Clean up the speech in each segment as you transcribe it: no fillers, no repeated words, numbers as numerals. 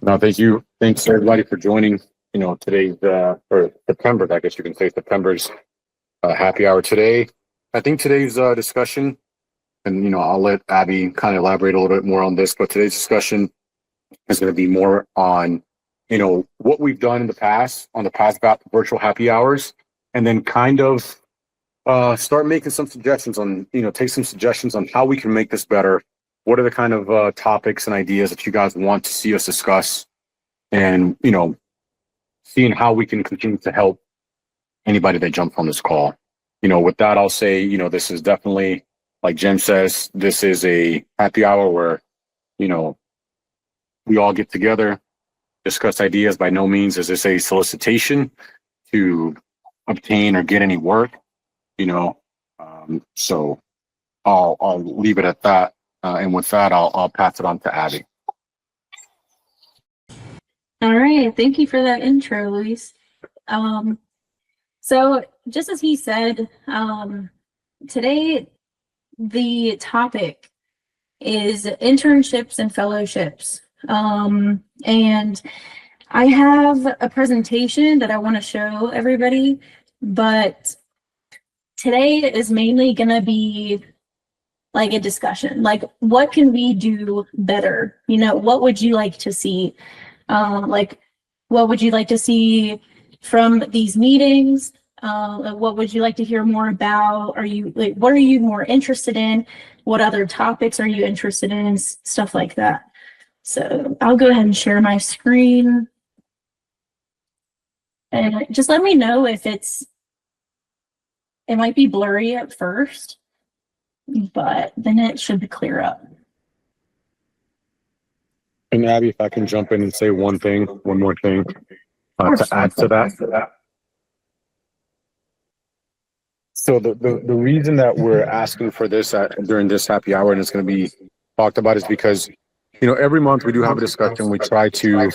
No, thank you. Thanks everybody for joining. Today's or September, I guess you can say September's happy hour today. I think today's discussion, and I'll let Abby kind of elaborate a little bit more on this, but today's discussion is going to be more on what we've done in the past about virtual happy hours, and then kind of start making some suggestions on take some suggestions on how we can make this better. What are the kind of topics and ideas that you guys want to see us discuss, and seeing how we can continue to help anybody that jumps on this call. With that, I'll say this is definitely, like Jim says, this is a happy hour where we all get together, discuss ideas. By no means is this a solicitation to obtain or get any work, so I'll leave it at that. And with that, I'll pass it on to Abby. All right, thank you for that intro, Luis. So just as he said, today the topic is internships and fellowships. And I have a presentation that I want to show everybody, but today is mainly going to be like a discussion, like what can we do better? What would you like to see? What would you like to see from these meetings? What would you like to hear more about? What are you more interested in? What other topics are you interested in? Stuff like that. So I'll go ahead and share my screen. And just let me know if it might be blurry at first, but then it should clear up. And Abby, if I can jump in and say one more thing to add to that. So the reason that we're asking for this during this happy hour and it's going to be talked about is because, every month we do have a discussion. We try to,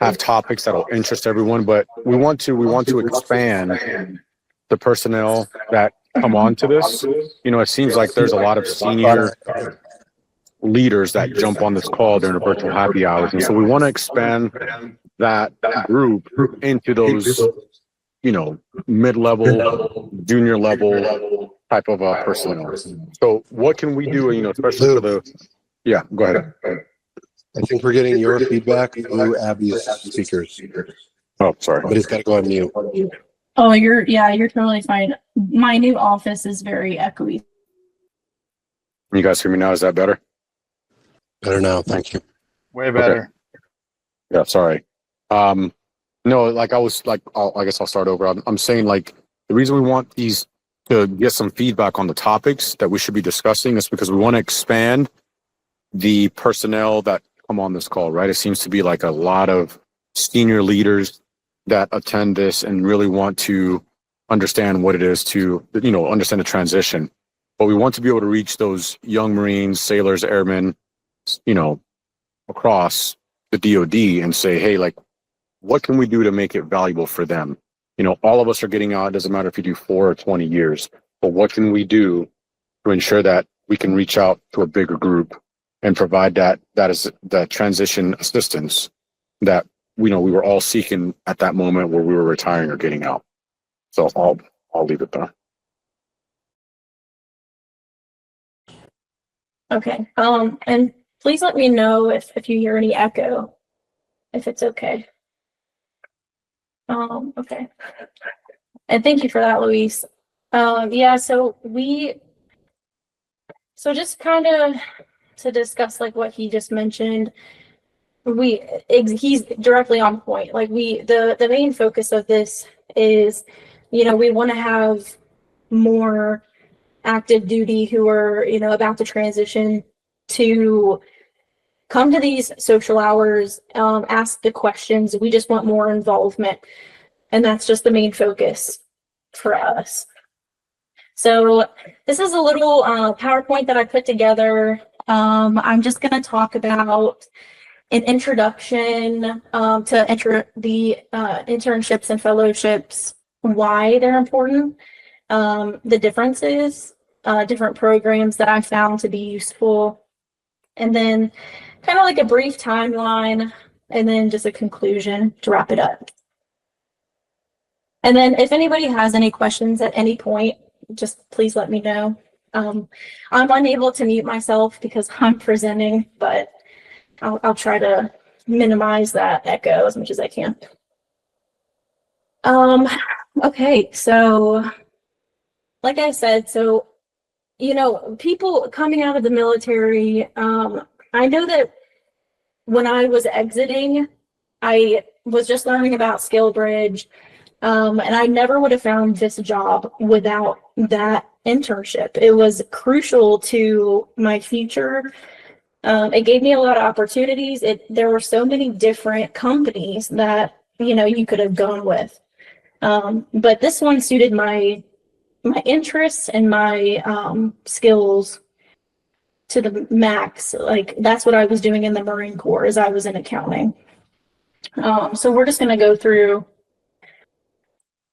have topics that'll interest everyone, but we want to expand the personnel that come on to this. It seems like there's a lot of senior leaders that jump on this call during the virtual happy hours, and so we want to expand that group into those mid-level, junior level type of personnel. So what can we do, especially for the go ahead. I think we're getting your feedback through Abby's speakers. Oh, sorry, but it's got to go on mute. Oh, you're totally fine. My new office is very echoey. You guys hear me now? Is that better? Better now, thank you. Way better. Okay. Yeah, sorry. No, I guess I'll start over. I'm saying the reason we want these to get some feedback on the topics that we should be discussing is because we want to expand the personnel that come on this call, right? It seems to be like a lot of senior leaders that attend this and really want to understand what it is to, understand the transition. But we want to be able to reach those young Marines, sailors, airmen, across the DoD and say, hey, what can we do to make it valuable for them? All of us are getting out. It doesn't matter if you do 4 or 20 years, but what can we do to ensure that we can reach out to a bigger group and provide that is the transition assistance that we were all seeking at that moment where we were retiring or getting out. So I'll leave it there. Okay. And please let me know if you hear any echo, if it's okay. Okay. And thank you for that, Luis. So just kind of to discuss what he just mentioned, he's directly on point. The main focus of this is, we want to have more active duty who are, about to transition to come to these social hours, ask the questions. We just want more involvement. And that's just the main focus for us. So this is a little PowerPoint that I put together. I'm just going to talk about an introduction to the internships and fellowships, why they're important, the differences, different programs that I found to be useful, and then kind of a brief timeline and then just a conclusion to wrap it up. And then if anybody has any questions at any point, just please let me know. I'm unable to mute myself because I'm presenting, but I'll try to minimize that echo as much as I can. Okay, so like I said, so, you know, people coming out of the military, I know that when I was exiting, I was just learning about SkillBridge, and I never would have found this job without that internship. It was crucial to my future. It gave me a lot of opportunities. There were so many different companies that, you know, you could have gone with. But this one suited my interests and my skills to the max. Like that's what I was doing in the Marine Corps, is I was in accounting. So we're just going to go through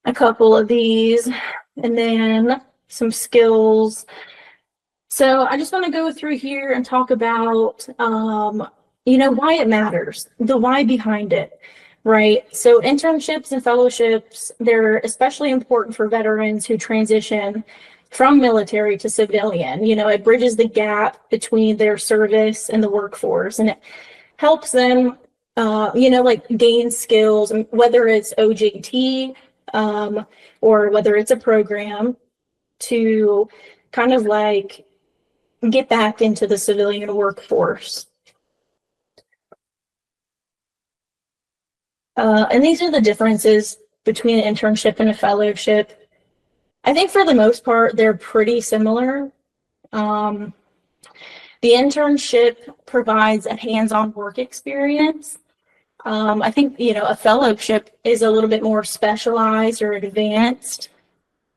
a couple of these and then some skills. So I just want to go through here and talk about, you know, why it matters, the why behind it, right? So internships and fellowships, they're especially important for veterans who transition from military to civilian. You know, it bridges the gap between their service and the workforce, and it helps them, you know, like gain skills, whether it's OJT or whether it's a program, to kind of like get back into the civilian workforce. And these are the differences between an internship and a fellowship. I think for the most part, they're pretty similar. The internship provides a hands-on work experience. I think, you know, a fellowship is a little bit more specialized or advanced,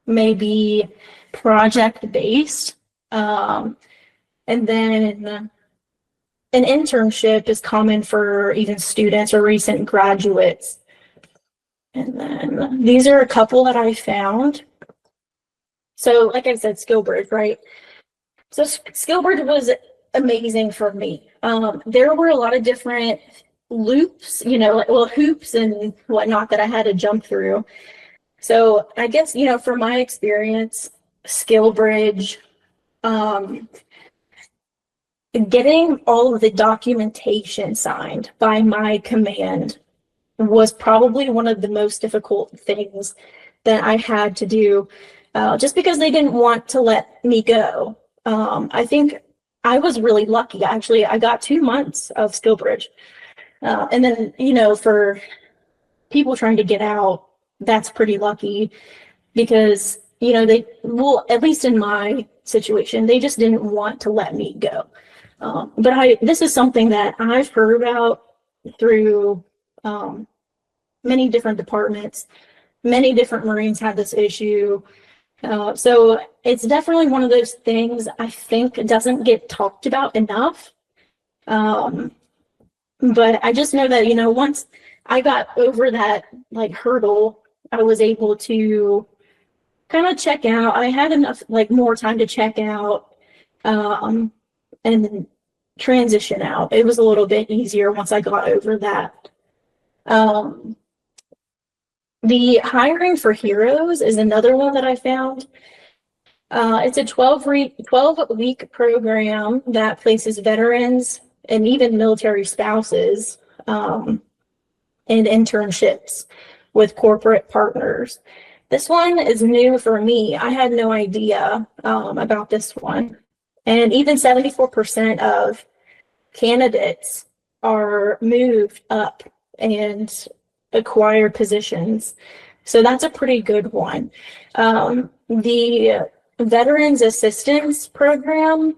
maybe project-based. And then an internship is common for even students or recent graduates. And then these are a couple that I found. So like I said, SkillBridge, right? So SkillBridge was amazing for me. There were a lot of different loops, you know, like, well, hoops and whatnot that I had to jump through. So I guess, you know, from my experience, SkillBridge, getting all of the documentation signed by my command was probably one of the most difficult things that I had to do, just because they didn't want to let me go. I think I was really lucky. Actually, I got 2 months of SkillBridge. And then, you know, for people trying to get out, that's pretty lucky because, you know, well, at least in my situation, they just didn't want to let me go. But this is something that I've heard about through many different departments. Many different Marines have this issue. So it's definitely one of those things I think doesn't get talked about enough. But I just know that, you know, once I got over that like hurdle, I was able to kind of check out. I had enough, like, more time to check out and transition out. It was a little bit easier once I got over that. The hiring for heroes is another one that I found. It's a 12-week program that places veterans and even military spouses in internships with corporate partners. This one is new for me. I had no idea about this one. And even 74% of candidates are moved up and acquire positions. So that's a pretty good one. The Veterans Assistance Program,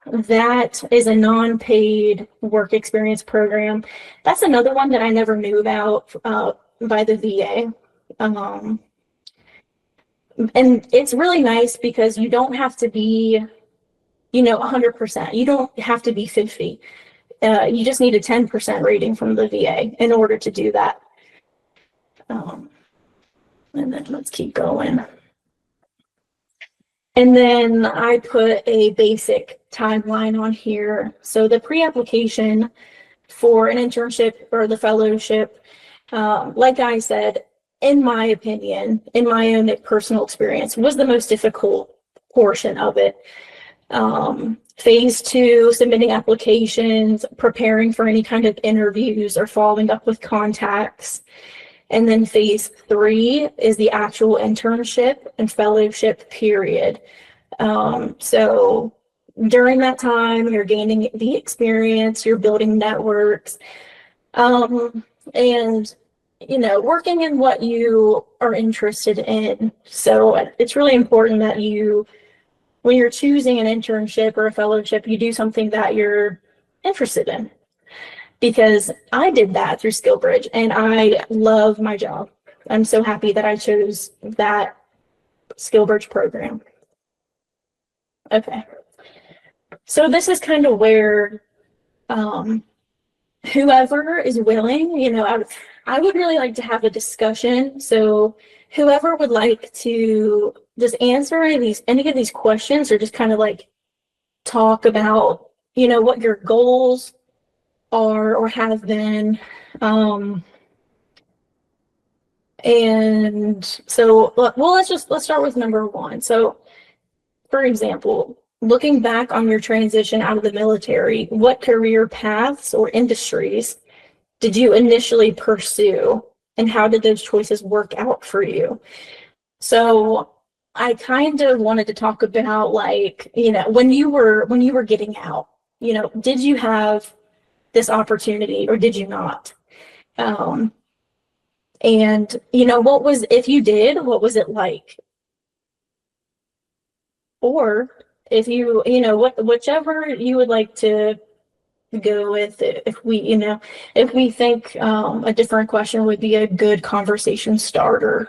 that is a non-paid work experience program. That's another one that I never knew about by the VA. And it's really nice because you don't have to be, you know, 100%. You don't have to be 50. You just need a 10% rating from the VA in order to do that. And then let's keep going. And then I put a basic timeline on here. So the pre-application for an internship or the fellowship, like I said, in my opinion, in my own personal experience, was the most difficult portion of it. Phase 2, submitting applications, preparing for any kind of interviews or following up with contacts. And then phase 3 is the actual internship and fellowship period. So during that time, you're gaining the experience, you're building networks, and working in what you are interested in. So it's really important that when you're choosing an internship or a fellowship, you do something that you're interested in. Because I did that through SkillBridge and I love my job. I'm so happy that I chose that SkillBridge program. Okay. So this is kind of where whoever is willing, I would really like to have a discussion. So whoever would like to just answer any of these questions, or just kind of like talk about, what your goals are or have been. And so, well, let's start with number 1. So, for example, looking back on your transition out of the military, what career paths or industries did you initially pursue, and how did those choices work out for you? So I kind of wanted to talk about, like, when you were getting out, did you have this opportunity or did you not? And if you did, what was it like? Or if whichever you would like to go with, if we think a different question would be a good conversation starter.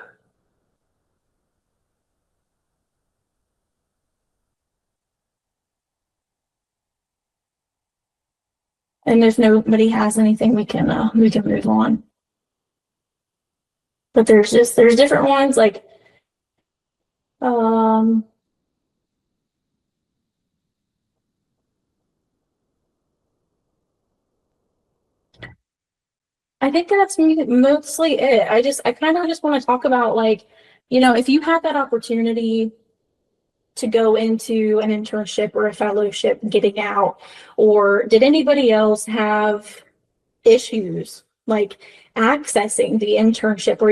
And if nobody has anything, we can move on. But there's different ones, like I think that's mostly it. I kind of just want to talk about, like, if you had that opportunity to go into an internship or a fellowship getting out, or did anybody else have issues like accessing the internship, or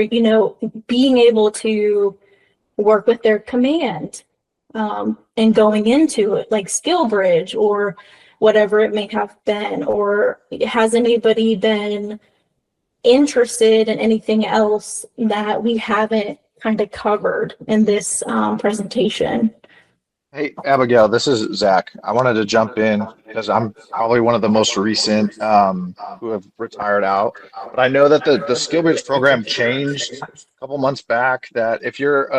being able to work with their command, and going into it, like SkillBridge or whatever it may have been? Or has anybody been interested in anything else that we haven't kind of covered in this presentation? Hey, Abigail, this is Zach. I wanted to jump in because I'm probably one of the most recent who have retired out. But I know that the SkillBridge program changed a couple months back, that if you're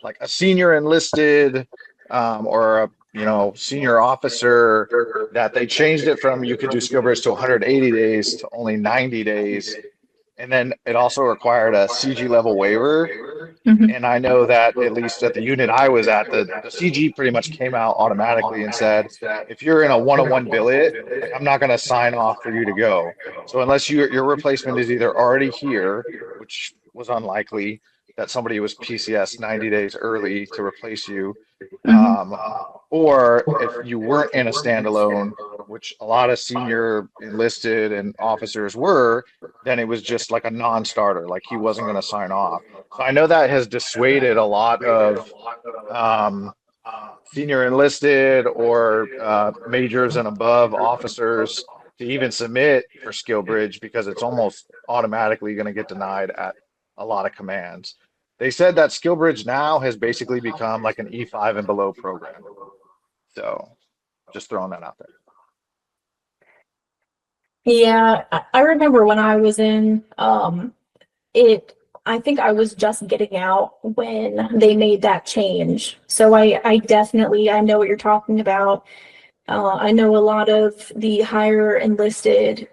like a senior enlisted or a senior officer, that they changed it from you could do SkillBridge to 180 days to only 90 days. And then it also required a CG level waiver. Mhm. And I know that at least at the unit I was at, the CG pretty much came out automatically and said, if you're in a one-on-one billet, I'm not going to sign off for you to go. So unless your replacement is either already here, which was unlikely, that somebody was PCS 90 days early to replace you, or if you weren't in a standalone, which a lot of senior enlisted and officers were, then it was just like a non-starter, like he wasn't going to sign off. So I know that has dissuaded a lot of senior enlisted or majors and above officers to even submit for SkillBridge, because it's almost automatically going to get denied at a lot of commands. They said that SkillBridge now has basically become like an E5 and below program. So just throwing that out there. Yeah, I remember when I was in I think I was just getting out when they made that change. So I definitely, I know what you're talking about. I know a lot of the higher enlisted,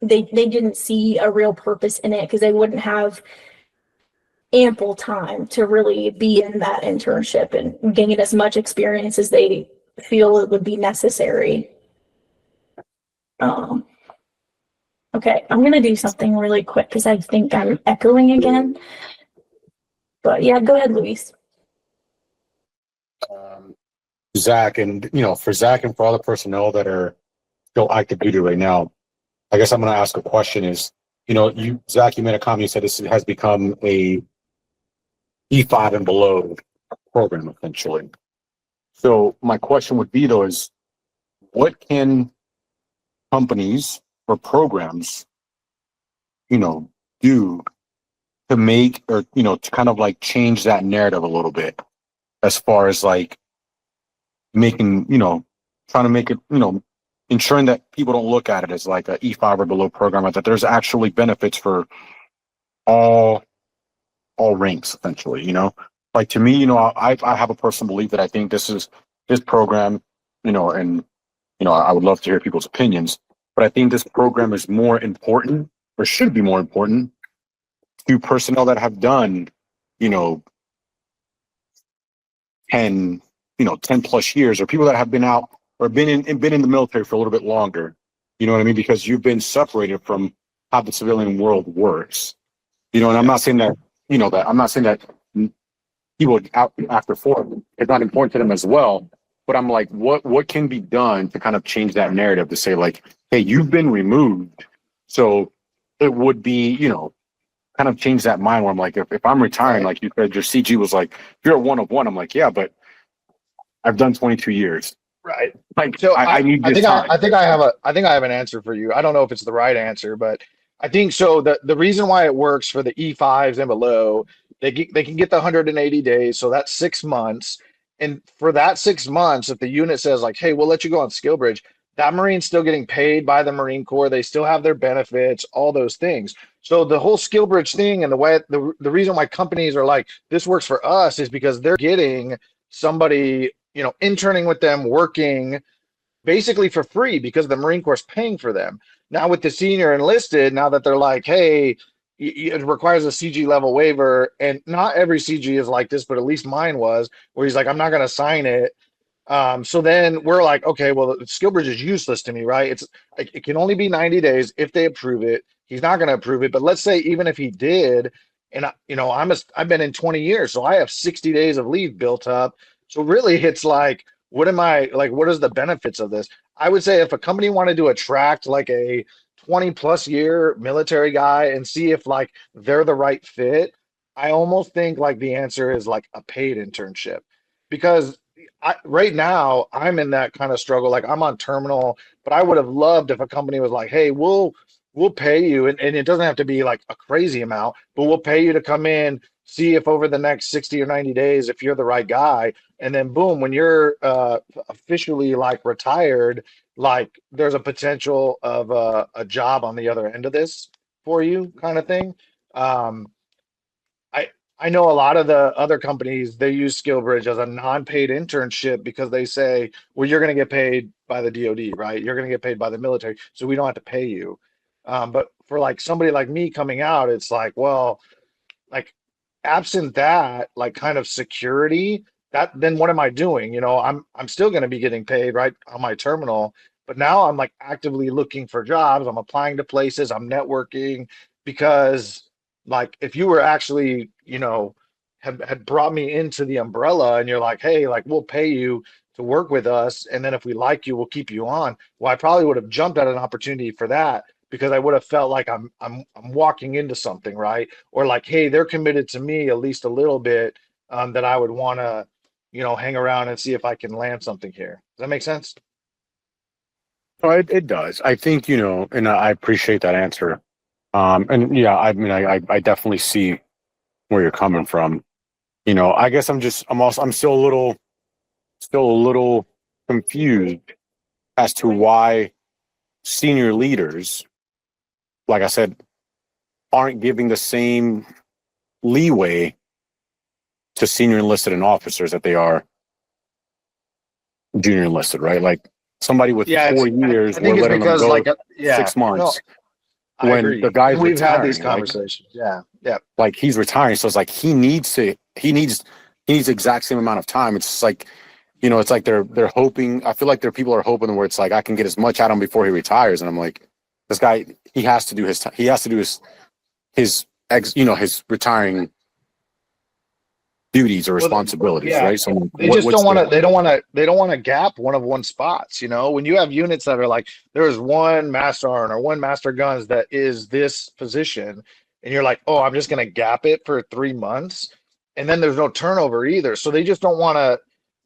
they didn't see a real purpose in it because they wouldn't have ample time to really be in that internship and gain as much experience as they feel it would be necessary. Okay, I'm gonna do something really quick because I think I'm echoing again. But yeah, go ahead, Luis. Zach, and for Zach and for all the personnel that are still active duty right now, I guess I'm going to ask a question is, Zach, you made a comment, you said this has become a E5 and below program essentially. So my question would be though is, what can companies or programs, do to make, or, to kind of like change that narrative a little bit as far as like making, trying to make it, ensuring that people don't look at it as like a E5 or below program, but that there's actually benefits for all ranks essentially, like to me, I have a personal belief that I think this program, and, I would love to hear people's opinions, but I think this program is more important or should be more important to personnel that have done, 10, 10 plus years, or people that have been out or been in the military for a little bit longer. You know what I mean? Because you've been separated from how the civilian world works. And I'm not saying that, I'm not saying that people out after 4 it's not important to them as well. But I'm like, what can be done to kind of change that narrative to say like, hey, you've been removed. So it would be, kind of change that mind where I'm like, if I'm retiring, like you said, your CG was like, if you're a one of one, I'm like, yeah, but I've done 22 years. Right. Like, So I need this time. I think I have an answer for you. I don't know if it's the right answer, but I think so. The reason why it works for the E5s and below, they can get the 180 days. So that's 6 months. And for that 6 months, if the unit says like, hey, we'll let you go on skill bridge, that Marine's still getting paid by the Marine Corps. They still have their benefits, all those things. So the whole skill bridge thing and the reason why companies are like, this works for us is because they're getting somebody, interning with them, working basically for free because the Marine Corps is paying for them. Now with the senior enlisted, now that they're like, hey, it requires a CG level waiver, and not every CG is like this, but at least mine was, where he's like, I'm not going to sign it. So then we're like, okay, well, skill bridge is useless to me, right? It can only be 90 days if they approve it. He's not going to approve it, but let's say even if he did, and I've been in 20 years, so I have 60 days of leave built up. So really, it's like, what is the benefits of this? I would say if a company wanted to attract like a 20 plus year military guy and see if like they're the right fit, I almost think like the answer is like a paid internship, because right now I'm in that kind of struggle. Like I'm on terminal, but I would have loved if a company was like, hey, we'll pay you, and it doesn't have to be like a crazy amount, but we'll pay you to come in, see if over the next 60 or 90 days if you're the right guy, and then boom, when you're officially like retired, like there's a potential of a job on the other end of this for you, kind of thing. um I know a lot of the other companies, they use SkillBridge as a non-paid internship because they say, well, you're going to get paid by the DoD, right? You're going to get paid by the military, so we don't have to pay you. But for like somebody like me coming out, it's like, well, like absent that, like kind of security, that then what am I doing? I'm still going to be getting paid right on my terminal, but now I'm like actively looking for jobs. I'm applying to places, I'm networking, because like if you were actually, had brought me into the umbrella and you're like, hey, like we'll pay you to work with us, and then if we like you, we'll keep you on. Well, I probably would have jumped at an opportunity for that because I would have felt like I'm walking into something, right? Or like, hey, they're committed to me at least a little bit, that I would want to, hang around and see if I can land something here. Does that make sense? Oh, it does. I think, and I appreciate that answer. And yeah, I mean, I definitely see where you're coming from. I guess I'm still a little confused as to why senior leaders, like I said, aren't giving the same leeway to senior enlisted and officers that they are junior enlisted, right? Like somebody with 4 years, I think we're it's letting them because go like, 6 months. I When agree. the guy's We've had these retiring, conversations. Yeah. like he's retiring, so it's like he needs the exact same amount of time. It's just like it's like they're hoping. I feel like people are hoping where it's like I can get as much out of him before he retires, and I'm like, this guy, he has to do his retiring duties or Well, responsibilities, yeah, right? So they just don't want to. They don't want to gap one of one spots. When you have units that are like there's one master sergeant or one master guns that is this position, and you're like, oh, I'm just gonna gap it for 3 months, and then there's no turnover either. So they just don't want to.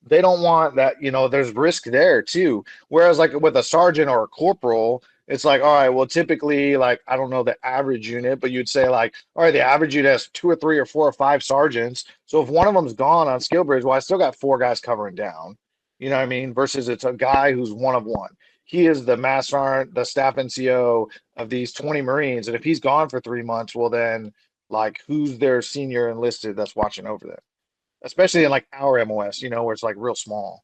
They don't want that. There's risk there too. Whereas like with a sergeant or a corporal, it's like, all right, well, typically, like, I don't know the average unit, but you'd say like, all right, the average unit has 2 or 3 or 4 or 5 sergeants. So if one of them's gone on skill bridge, well, I still got 4 guys covering down. You know what I mean? Versus it's a guy who's one of one. He is the master sergeant, the staff NCO of these 20 Marines. And if he's gone for 3 months, well, then like who's their senior enlisted that's watching over them? Especially in like our MOS, where it's like real small.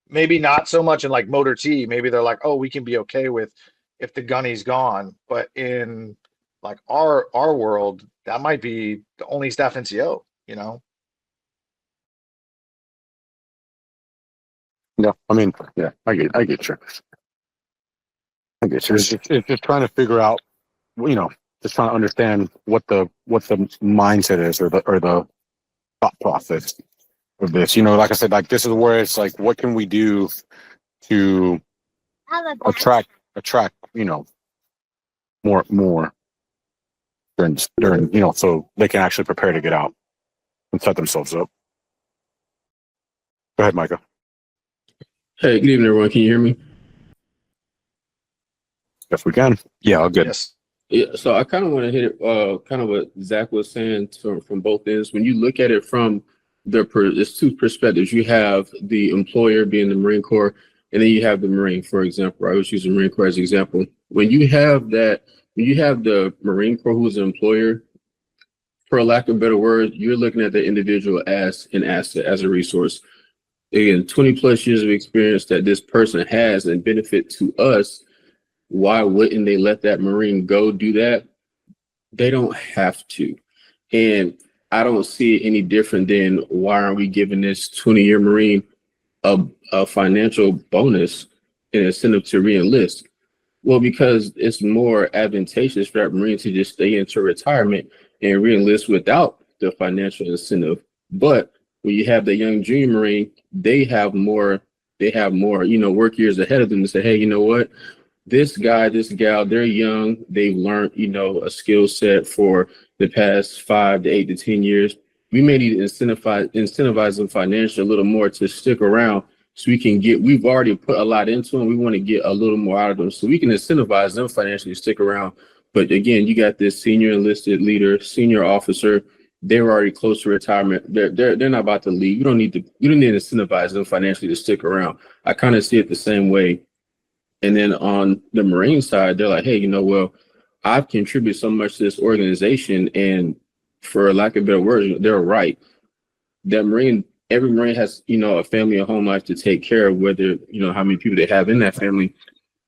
Maybe not so much in like Motor T. Maybe they're like, oh, we can be okay with if the gunny's gone. But in like our world, that might be the only staff NCO. Yeah, I mean, yeah, I get you. I get you. It's just trying to figure out, just trying to understand what the mindset is or the thought process of this. Like I said, like this is where it's like, what can we do to attract, more during, so they can actually prepare to get out and set themselves up. Go ahead, Micah. Hey, good evening, everyone. Can you hear me? Yes, we can. Yeah, all good. Yes. Yeah, so I kind of want to hit it, kind of what Zach was saying from both ends. When you look at it from there's two perspectives. You have the employer being the Marine Corps, and then you have the Marine, for example. I was using Marine Corps as an example. When you have the Marine Corps who's an employer, for lack of a better word, you're looking at the individual as an asset, as a resource. Again, 20 plus years of experience that this person has and benefit to us. Why wouldn't they let that Marine go do that? They don't have to. And I don't see it any different than why aren't we giving this 20-year Marine a financial bonus and incentive to re-enlist? Well, because it's more advantageous for that Marine to just stay into retirement and re-enlist without the financial incentive. But when you have the young junior Marine, they have more, work years ahead of them to say, hey, you know what? This guy, this gal, they're young. They've learned, a skill set for the past 5 to 8 to 10 years. We may need to incentivize them financially a little more to stick around so we've already put a lot into them. We want to get a little more out of them so we can incentivize them financially to stick around. But again, you got this senior enlisted leader, senior officer. They're already close to retirement. They're not about to leave. You don't need to incentivize them financially to stick around. I kind of see it the same way. And then on the Marine side, they're like, hey, well, I've contributed so much to this organization. And for lack of better words, they're right. Every Marine has, a family, a home life to take care of, whether, how many people they have in that family.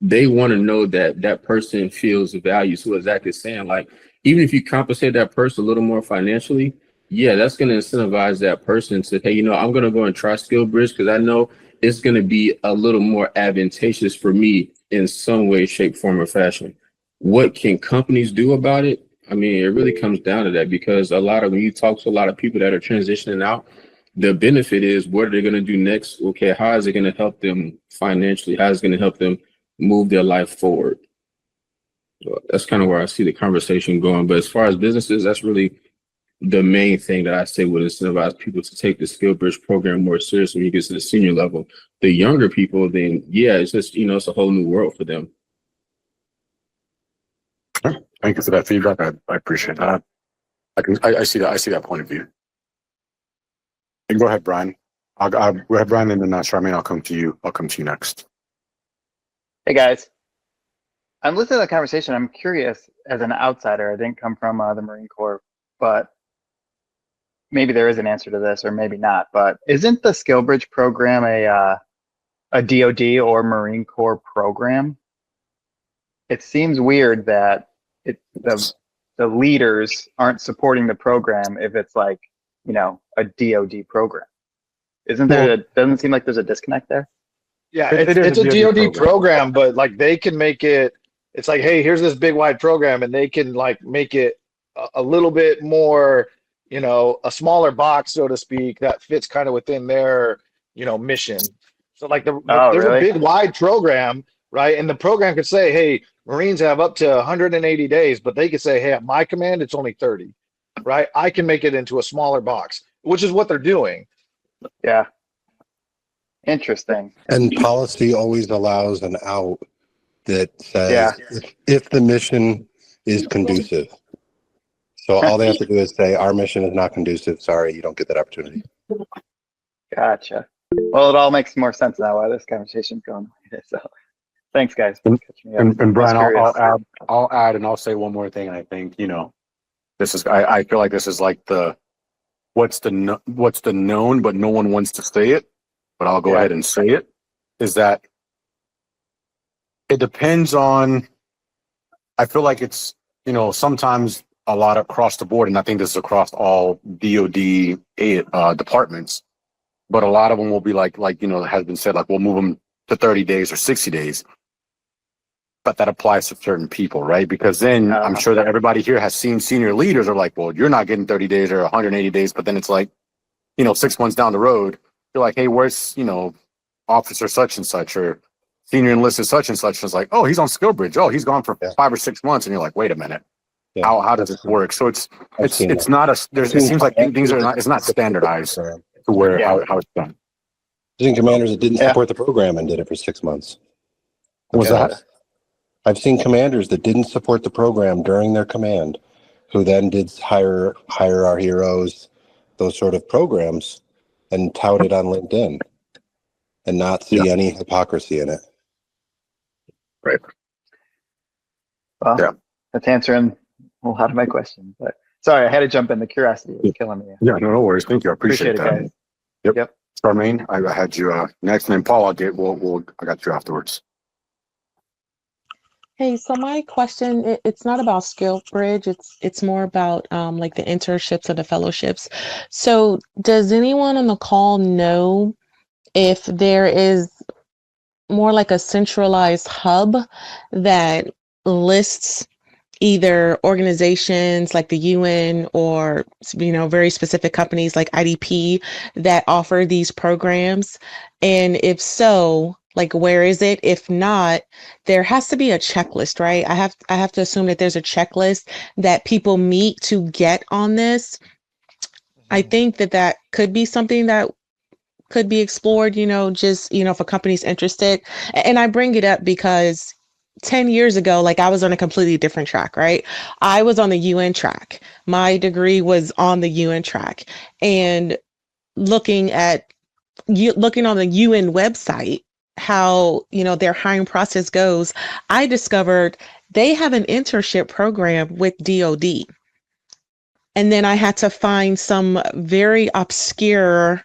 They want to know that that person feels value. So as Zach is saying, like, even if you compensate that person a little more financially, yeah, that's going to incentivize that person to, hey, I'm going to go and try skill bridge because I know it's going to be a little more advantageous for me in some way, shape, form, or fashion. What can companies do about it? I mean, it really comes down to that because when you talk to a lot of people that are transitioning out, the benefit is what are they going to do next? Okay, how is it going to help them financially? How is it going to help them move their life forward? So that's kind of where I see the conversation going. But as far as businesses, that's really the main thing that I say would incentivize people to take the skill bridge program more seriously when you get to the senior level. The younger people, then yeah, it's just, it's a whole new world for them. Thank you for that feedback. I appreciate that. I see that. I see that point of view. And go ahead, Brian. I'll go ahead, Brian, and then Charmaine, I'll come to you. I'll come to you next. Hey guys, I'm listening to the conversation. I'm curious as an outsider. I didn't come from the Marine Corps, but maybe there is an answer to this or maybe not. But isn't the Skill Bridge program a DoD or Marine Corps program? It seems weird that the leaders aren't supporting the program if it's like, a DoD program. Isn't there? Doesn't it seem like there's a disconnect there? Yeah, It is it's a a DoD DoD program, but like they can make it, it's like, hey, here's this big wide program, and they can like make it a little bit more, a smaller box, so to speak, that fits kind of within their, mission. So like Oh, there's a really? big wide program, right? And the program could say, hey, Marines have up to 180 days, but they could say, hey, at my command, it's only 30, right? I can make it into a smaller box, which is what they're doing. Yeah. Interesting. And policy always allows an out that Yeah. says if the mission is conducive. So all they have to do is say, our mission is not conducive. Sorry, you don't get that opportunity. Gotcha. Well, it all makes more sense now why this conversation's going like this. So thanks, guys. for catching me up. And Brian, I was curious. I'll add, and I'll say one more thing. And I think, this is, I feel like this is like what's the known, but no one wants to say it, but I'll go ahead and say it, is that it depends on, I feel like it's, sometimes a lot across the board, and I think this is across all DoD departments, but a lot of them will be like, has been said, like, we'll move them to 30 days or 60 days. But that applies to certain people, right? Because then I'm sure that everybody here has seen senior leaders are like, well, you're not getting 30 days or 180 days. But then it's like, 6 months down the road, you're like, hey, where's, officer such and such or senior enlisted such and such. And it's like, oh, he's on SkillBridge. Oh, he's gone for 5 or 6 months. And you're like, wait a minute. Yeah. How does this work? So it's not it seems like things are not, it's not standardized to where how it's done. I've seen commanders that didn't support the program and did it for 6 months. What was that? I've seen commanders that didn't support the program during their command, who then did hire our heroes, those sort of programs, and tout it on LinkedIn, and not see any hypocrisy in it. Right. Well, that's answering a lot of my questions. But sorry, I had to jump in. The curiosity was killing me. Yeah, no worries. Thank you. I appreciate that. It, guys. Yep. Charmaine, I had you next, and then Paul, I got you afterwards. Hey, so my question, it's not about SkillBridge, it's more about like the internships or the fellowships. So does anyone on the call know if there is more like a centralized hub that lists either organizations like the UN or, very specific companies like IDP that offer these programs? And if so, like, where is it? If not, there has to be a checklist, right? I have to assume that there's a checklist that people meet to get on this. I think that could be something that could be explored, just, if a company's interested. And I bring it up because 10 years ago, like, I was on a completely different track, right? I was on the UN track. My degree was on the UN track. And looking on the UN website, how, their hiring process goes, I discovered they have an internship program with DoD. And then I had to find some very obscure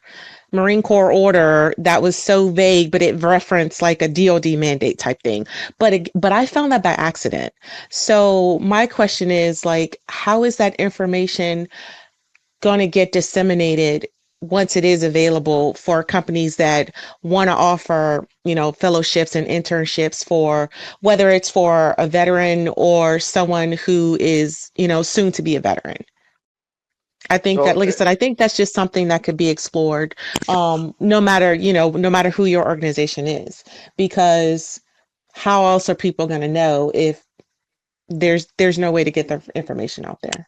Marine Corps order that was so vague, but it referenced like a DoD mandate type thing. But I found that by accident. So my question is, like, how is that information going to get disseminated once it is available for companies that want to offer, fellowships and internships for, whether it's for a veteran or someone who is, soon to be a veteran? I think that, like I said, I think that's just something that could be explored, no matter who your organization is, because how else are people going to know if there's no way to get the information out there?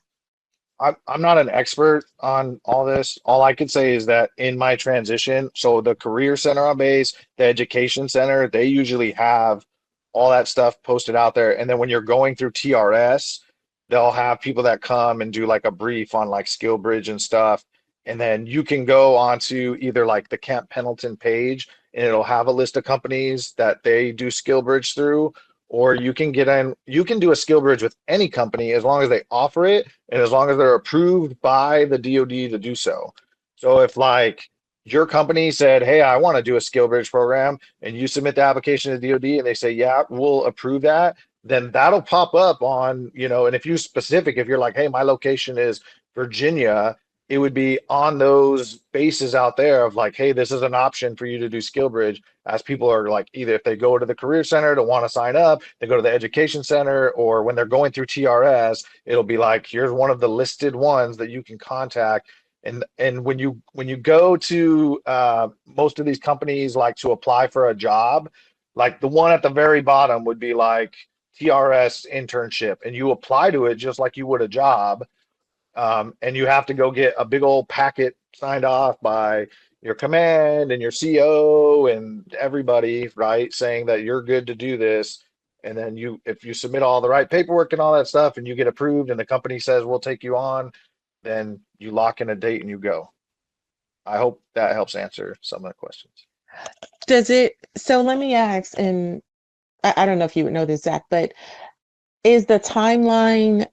I'm not an expert on all this. All I can say is that in my transition, so the Career Center on base, the Education Center, they usually have all that stuff posted out there. And then when you're going through TRS, they'll have people that come and do like a brief on like SkillBridge and stuff. And then you can go onto either like the Camp Pendleton page and it'll have a list of companies that they do SkillBridge through, or you can get in, you can do a SkillBridge with any company as long as they offer it and as long as they're approved by the DoD to do so. So if like your company said, hey, I want to do a SkillBridge program, and you submit the application to DoD and they say, yeah, we'll approve that, then that'll pop up on, and if you're specific, if you're like, hey, my location is Virginia, it would be on those bases out there of like, hey, this is an option for you to do SkillBridge, as people are like, either if they go to the career center to want to sign up, they go to the education center, or when they're going through TRS, it'll be like, here's one of the listed ones that you can contact. And when you go to most of these companies, like to apply for a job, like the one at the very bottom would be like TRS internship, and you apply to it just like you would a job. And you have to go get a big old packet signed off by your command and your CO and everybody, right? Saying that you're good to do this. And then if you submit all the right paperwork and all that stuff and you get approved and the company says, we'll take you on, then you lock in a date and you go. I hope that helps answer some of the questions. So let me ask, and I don't know if you would know this, Zach, but is the timeline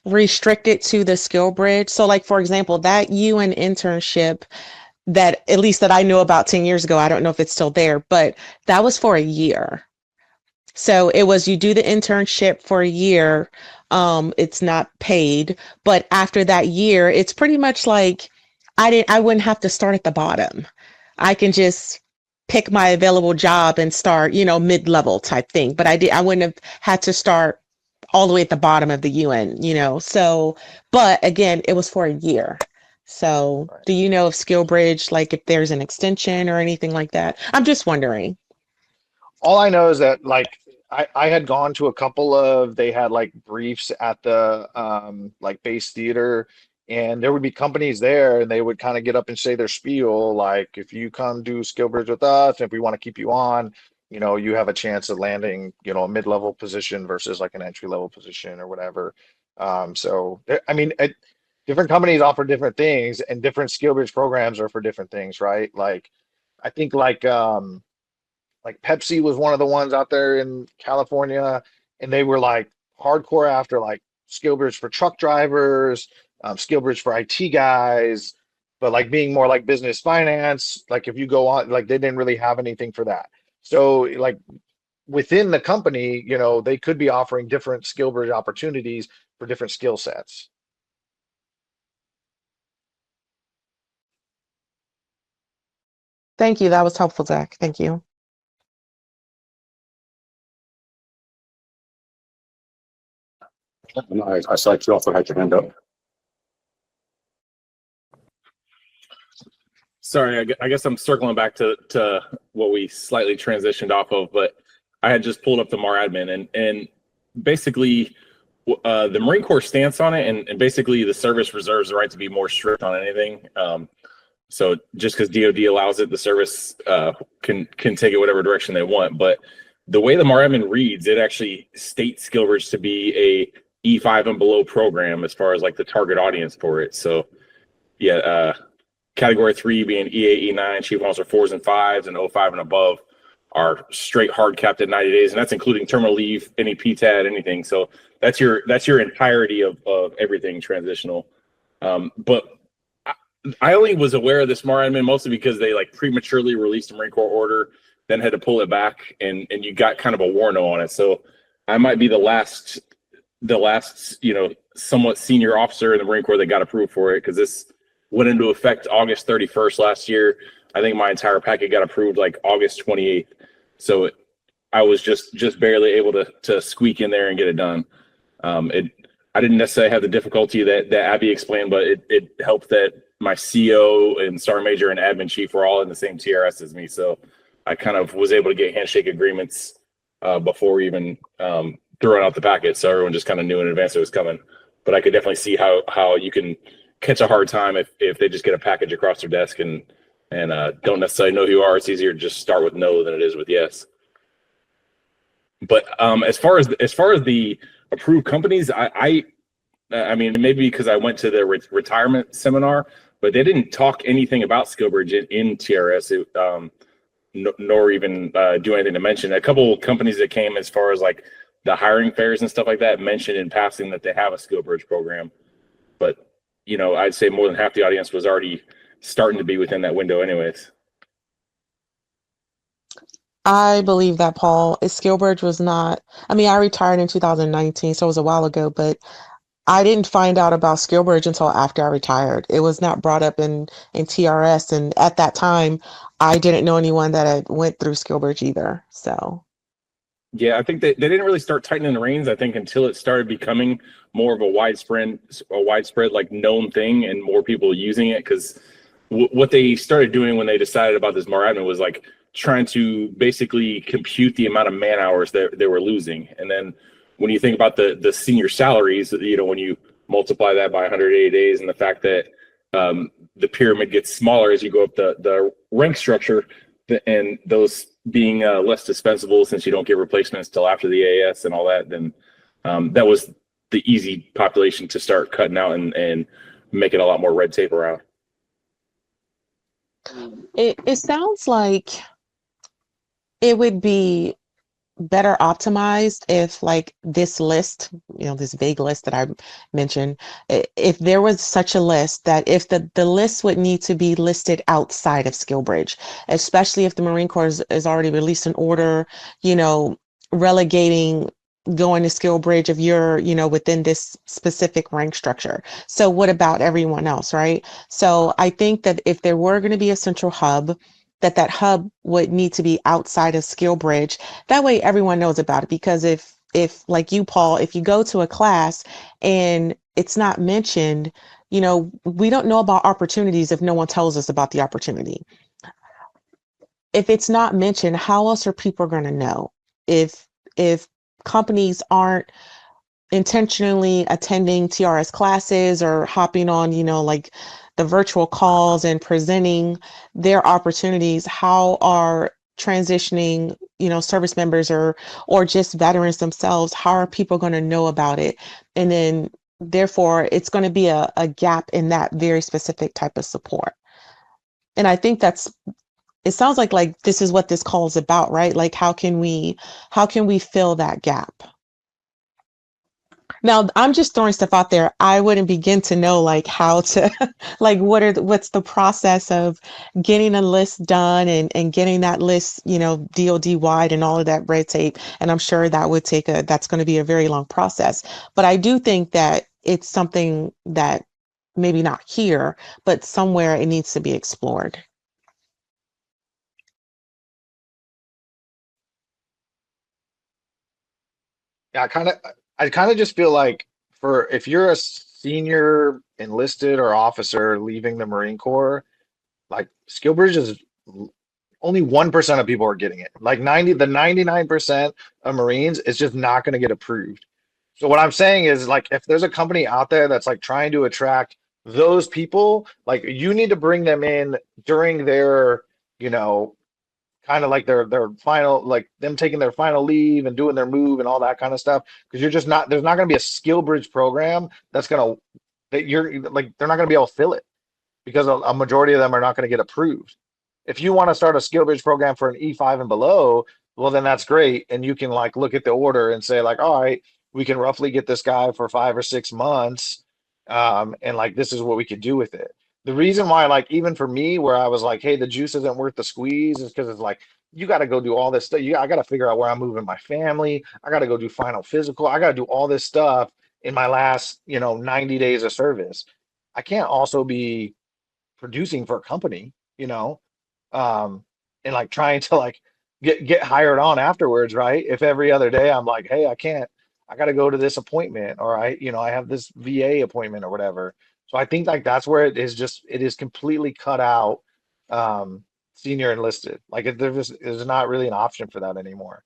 restricted to the skill bridge? So like, for example, that UN internship that at least that I knew about 10 years ago, I don't know if it's still there, but that was for a year. So it was, you do the internship for a year. It's not paid, but after that year, it's pretty much like I wouldn't have to start at the bottom. I can just pick my available job and start, mid-level type thing. But I wouldn't have had to start all the way at the bottom of the UN, So, but again, it was for a year. So do you know if SkillBridge, like if there's an extension or anything like that? I'm just wondering. All I know is that like I had gone to a couple of, they had like briefs at the like base theater, and there would be companies there and they would kind of get up and say their spiel, like, if you come do SkillBridge with us, if we want to keep you on, you have a chance of landing, a mid-level position versus like an entry-level position or whatever. So I mean, different companies offer different things, and different SkillBridge programs are for different things, right? Like I think like Pepsi was one of the ones out there in California, and they were like hardcore after like SkillBridge for truck drivers, SkillBridge for IT guys, but like being more like business finance, like if you go on, like they didn't really have anything for that. So like within the company, they could be offering different SkillBridge opportunities for different skill sets. Thank you. That was helpful, Zach. Thank you. I saw you also had your hand up. Sorry, I guess I'm circling back to what we slightly transitioned off of, but I had just pulled up the MAR-Admin, and basically the Marine Corps stance on it, and basically the service reserves the right to be more strict on anything. So just because DoD allows it, the service can take it whatever direction they want. But the way the MAR-Admin reads, it actually states SkillBridge to be a E5 and below program as far as like the target audience for it. So yeah, Category 3 being E8, E9, Chief Officer 4s and 5s, and 05 and above are straight hard capped at 90 days, and that's including terminal leave, any PTAD, anything. So that's your entirety of everything transitional. But I only was aware of this MAR-Admin mostly because they like prematurely released a Marine Corps order, then had to pull it back, and you got kind of a warno on it. So I might be the last somewhat senior officer in the Marine Corps that got approved for it, because this went into effect August 31st last year. I think my entire packet got approved like August 28th. So I was just barely able to squeak in there and get it done. I didn't necessarily have the difficulty that Abby explained, but it helped that my CO and Sergeant Major and Admin Chief were all in the same TRS as me. So I kind of was able to get handshake agreements before even throwing out the packet. So everyone just kind of knew in advance it was coming. But I could definitely see how you can catch a hard time if they just get a package across their desk and don't necessarily know who you are. It's easier to just start with no than it is with yes. But as far as the approved companies, I mean, maybe because I went to the retirement seminar, but they didn't talk anything about SkillBridge in TRS, nor even do anything to mention. A couple companies that came as far as like the hiring fairs and stuff like that mentioned in passing that they have a SkillBridge program, but I'd say more than half the audience was already starting to be within that window anyways. I believe that, Paul. SkillBridge was not, I retired in 2019, so it was a while ago, but I didn't find out about SkillBridge until after I retired. It was not brought up in TRS, and at that time, I didn't know anyone that had went through SkillBridge either. So Yeah, I think they didn't really start tightening the reins, I think, until it started becoming more of a widespread like known thing and more people using it. Because what they started doing when they decided about this more admin was like trying to basically compute the amount of man hours that they were losing. And then when you think about the senior salaries, when you multiply that by 180 days and the fact that the pyramid gets smaller as you go up the rank structure, and those being less dispensable since you don't get replacements till after the AS and all that, then that was the easy population to start cutting out and making a lot more red tape around. it sounds like it would be better optimized if like this list, this vague list that I mentioned, if there was such a list that if the list would need to be listed outside of SkillBridge, especially if the Marine Corps is already released an order, relegating going to SkillBridge if you're, within this specific rank structure. So what about everyone else, right? So I think that if there were going to be a central hub, that hub would need to be outside of SkillBridge. That way everyone knows about it. Because if like you, Paul, if you go to a class and it's not mentioned, we don't know about opportunities if no one tells us about the opportunity. If it's not mentioned, how else are people going to know? If companies aren't intentionally attending TRS classes or hopping on, like the virtual calls and presenting their opportunities, how are transitioning, service members or just veterans themselves, how are people going to know about it? And then therefore it's going to be a gap in that very specific type of support. And I think it sounds like this is what this call is about, right? Like how can we fill that gap? Now, I'm just throwing stuff out there. I wouldn't begin to know like how to, like what's the process of getting a list done and getting that list, DoD wide and all of that red tape. And I'm sure that would that's going to be a very long process. But I do think that it's something that maybe not here, but somewhere it needs to be explored. Yeah, I kind of just feel like if you're a senior enlisted or officer leaving the Marine Corps, like SkillBridge is only 1% of people are getting it. Like 99% of Marines is just not going to get approved. So what I'm saying is like if there's a company out there that's like trying to attract those people, like you need to bring them in during their, you know, kind of like their final, like them taking their final leave and doing their move and all that kind of stuff. Because you're just not, there's not going to be a skill bridge program that you're like, they're not going to be able to fill it because a majority of them are not going to get approved. If you want to start a skill bridge program for an E5 and below, well, then that's great. And you can like look at the order and say like, all right, we can roughly get this guy for 5 or 6 months. And like, this is what we could do with it. The reason why, like, even for me, where I was like, hey, the juice isn't worth the squeeze is because it's like, you got to go do all this stuff. I got to figure out where I'm moving my family. I got to go do final physical. I got to do all this stuff in my last, 90 days of service. I can't also be producing for a company, um, and like trying to like get hired on afterwards, right? If every other day I'm like, hey, I got to go to this appointment, or I have this VA appointment or whatever. So I think like that's where it is completely cut out, senior enlisted. Like there's not really an option for that anymore.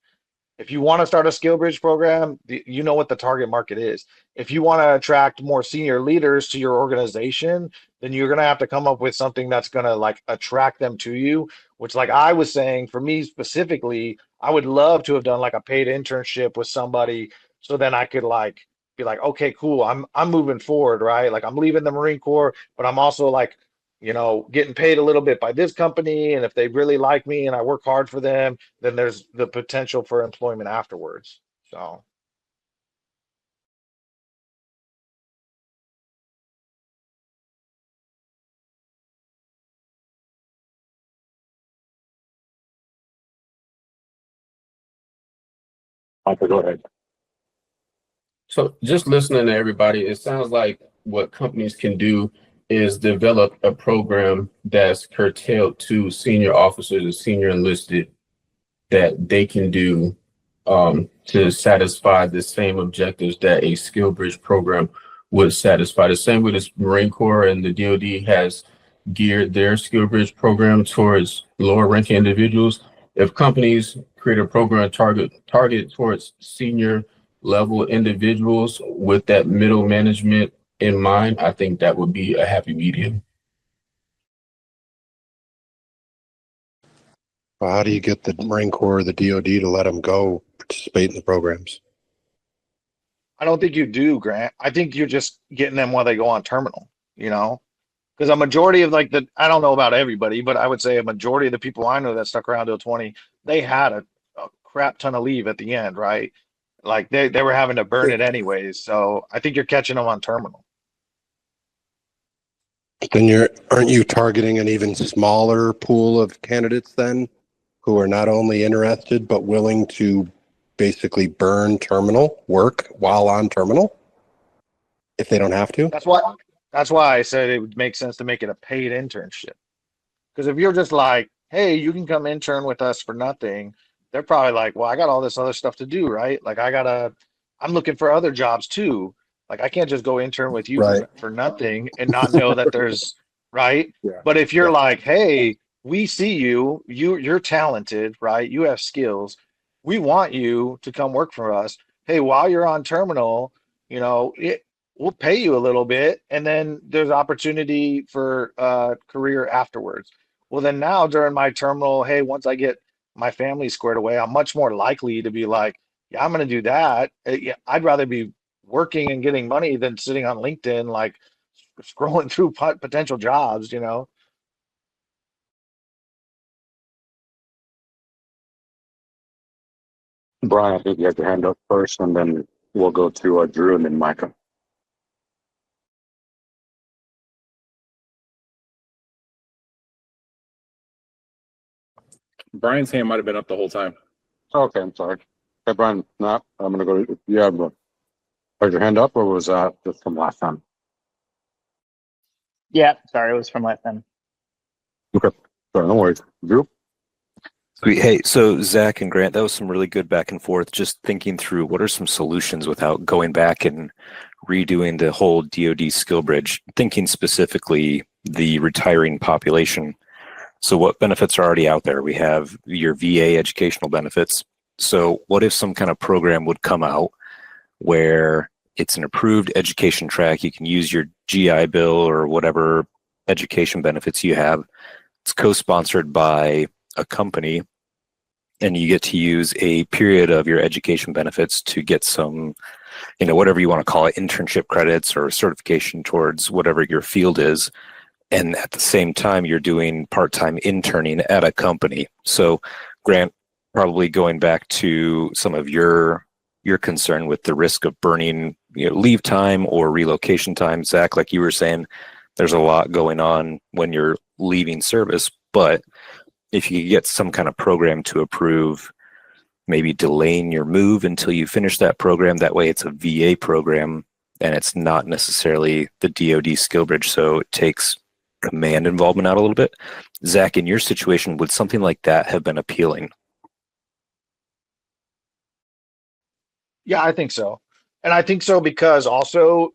If you want to start a skill bridge program, you know what the target market is. If you want to attract more senior leaders to your organization, then you're going to have to come up with something that's going to like attract them to you, which like I was saying, for me specifically, I would love to have done like a paid internship with somebody so then I could like be like, okay, cool. I'm moving forward, right? Like I'm leaving the Marine Corps, but I'm also like, getting paid a little bit by this company. And if they really like me and I work hard for them, then there's the potential for employment afterwards. So Michael, go ahead. So just listening to everybody, it sounds like what companies can do is develop a program that's curtailed to senior officers and senior enlisted that they can do to satisfy the same objectives that a skill bridge program would satisfy. The same way the Marine Corps and the DoD has geared their skill bridge program towards lower ranking individuals. If companies create a program targeted towards senior level individuals with that middle management in mind, I think that would be a happy medium. Well, how do you get the Marine Corps or the DoD to let them go participate in the programs? I don't think you do, Grant. I think you're just getting them while they go on terminal, because a majority of I don't know about everybody, but I would say a majority of the people I know that stuck around till 20, they had a crap ton of leave at the end, right? Like they were having to burn it anyways. So I think you're catching them on terminal. Then aren't you targeting an even smaller pool of candidates then who are not only interested but willing to basically burn terminal work while on terminal if they don't have to? That's why I said it would make sense to make it a paid internship. Because if you're just like, hey, you can come intern with us for nothing, they're probably like, well, I got all this other stuff to do, right? Like I'm looking for other jobs too. Like I can't just go intern with you Right. for nothing and not know that there's right. Yeah. But if you're like, hey, we see you're talented, right? You have skills. We want you to come work for us. Hey, while you're on terminal, we'll pay you a little bit, and then there's opportunity for career afterwards. Well, then now during my terminal, hey, once I get my family squared away, I'm much more likely to be like, yeah, I'm going to do that. Yeah, I'd rather be working and getting money than sitting on LinkedIn, like scrolling through potential jobs, Brian, I think you have your hand up first, and then we'll go to Drew and then Micah. Brian's hand might have been up the whole time. Okay, I'm sorry. Okay, Brian, no, I'm gonna go. Yeah, but had your hand up, or was that just from last time? Yeah, sorry, it was from last time. Okay, sorry, no worries. Drew. Sweet. Hey, so Zach and Grant, that was some really good back and forth. Just thinking through what are some solutions without going back and redoing the whole DoD skill bridge. Thinking specifically the retiring population. So what benefits are already out there? We have your VA educational benefits. So what if some kind of program would come out where it's an approved education track? You can use your GI Bill or whatever education benefits you have. It's co-sponsored by a company, and you get to use a period of your education benefits to get some, whatever you want to call it, internship credits or certification towards whatever your field is. And at the same time, you're doing part-time interning at a company. So, Grant, probably going back to some of your concern with the risk of burning leave time or relocation time. Zach, like you were saying, there's a lot going on when you're leaving service, but if you get some kind of program to approve, maybe delaying your move until you finish that program, that way it's a VA program and it's not necessarily the DoD skill bridge, so it takes command involvement out a little bit. Zach, in your situation, would something like that have been appealing? Yeah, I think so. And I think so because also,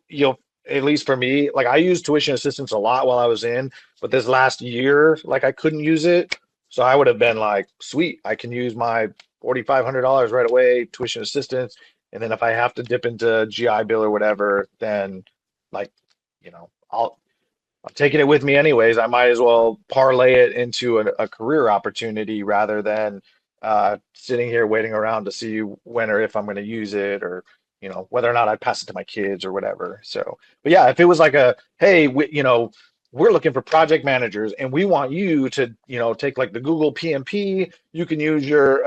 at least for me, like I used tuition assistance a lot while I was in, but this last year, like I couldn't use it. So I would have been like, sweet, I can use my $4,500 right away, tuition assistance. And then if I have to dip into GI Bill or whatever, then like, I'm taking it with me anyways. I might as well parlay it into a career opportunity rather than sitting here waiting around to see when or if I'm going to use it, or whether or not I pass it to my kids or whatever. So, but yeah, if it was like hey, we're looking for project managers and we want you to take like the Google PMP. You can use your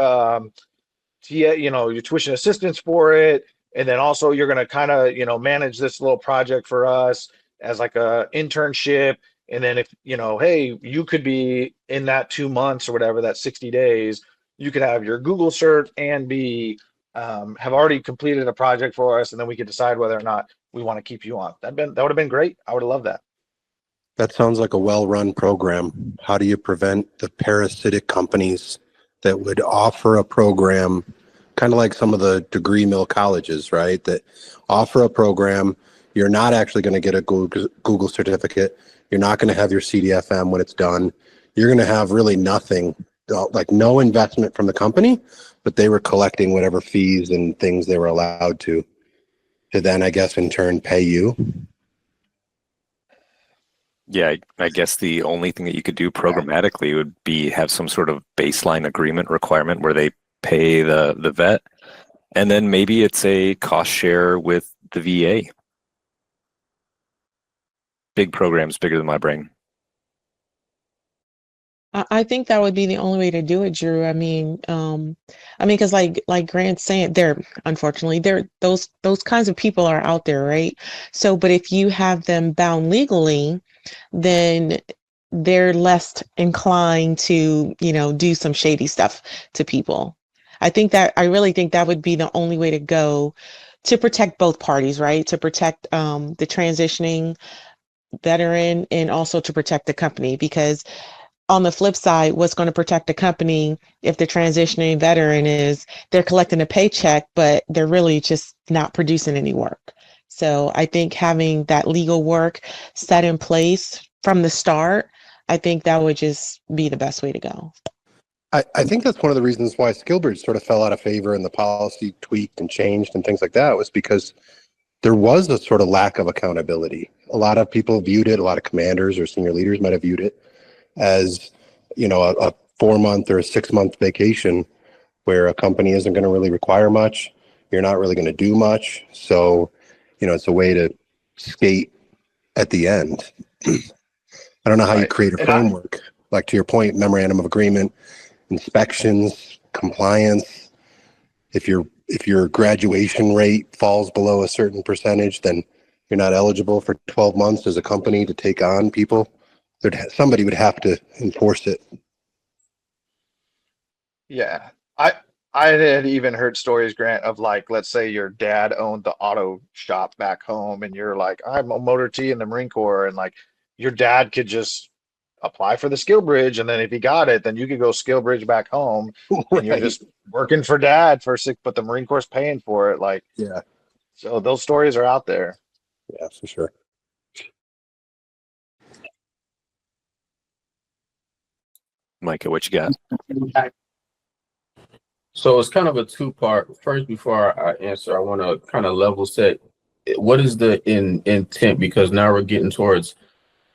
your tuition assistance for it, and then also you're going to kind of manage this little project for us as like a internship. And then if hey, you could be in that 2 months or whatever, that 60 days, you could have your Google cert and be have already completed a project for us, and then we could decide whether or not we want to keep you on. That would have been great. I would have loved that. That sounds like a well-run program. How do you prevent the parasitic companies that would offer a program, kind of like some of the degree mill colleges, right? That offer a program, you're not actually going to get a Google certificate. You're not going to have your CDFM when it's done. You're going to have really nothing, like no investment from the company, but they were collecting whatever fees and things they were allowed to then, I guess, in turn, pay you. Yeah, I guess the only thing that you could do programmatically would be have some sort of baseline agreement requirement where they pay the vet, and then maybe it's a cost share with the VA. Big programs, bigger than my brain. I think that would be the only way to do it, Drew. Because like Grant's saying, unfortunately those kinds of people are out there, right? So, but if you have them bound legally, then they're less inclined to, do some shady stuff to people. I really think that would be the only way to go to protect both parties, right? To protect the transitioning veteran and also to protect the company, because on the flip side, what's going to protect the company if the transitioning veteran is they're collecting a paycheck, but they're really just not producing any work. So I think having that legal work set in place from the start, I think that would just be the best way to go. I think that's one of the reasons why SkillBridge sort of fell out of favor and the policy tweaked and changed and things like that, was because there was a sort of lack of accountability. A lot of people viewed it, a lot of commanders or senior leaders might have viewed it as, a 4-month or a 6-month vacation where a company isn't going to really require much. You're not really going to do much. So, it's a way to skate at the end. I don't know how you create a framework, like to your point, memorandum of agreement, inspections, compliance. If your graduation rate falls below a certain percentage, then you're not eligible for 12 months as a company to take on people. Somebody would have to enforce it. Yeah. I had even heard stories, Grant, of like, let's say your dad owned the auto shop back home and you're like, I'm a motor T in the Marine Corps, and like your dad could just apply for the skill bridge, and then if he got it, then you could go skill bridge back home and you're just working for dad for 6, but the Marine Corps is paying for it. Like, Yeah. So those stories are out there. Yeah, for sure. Micah, what you got? So it's kind of a two-part. First, before I answer, I want to kind of level set. What is the intent? Because now we're getting towards,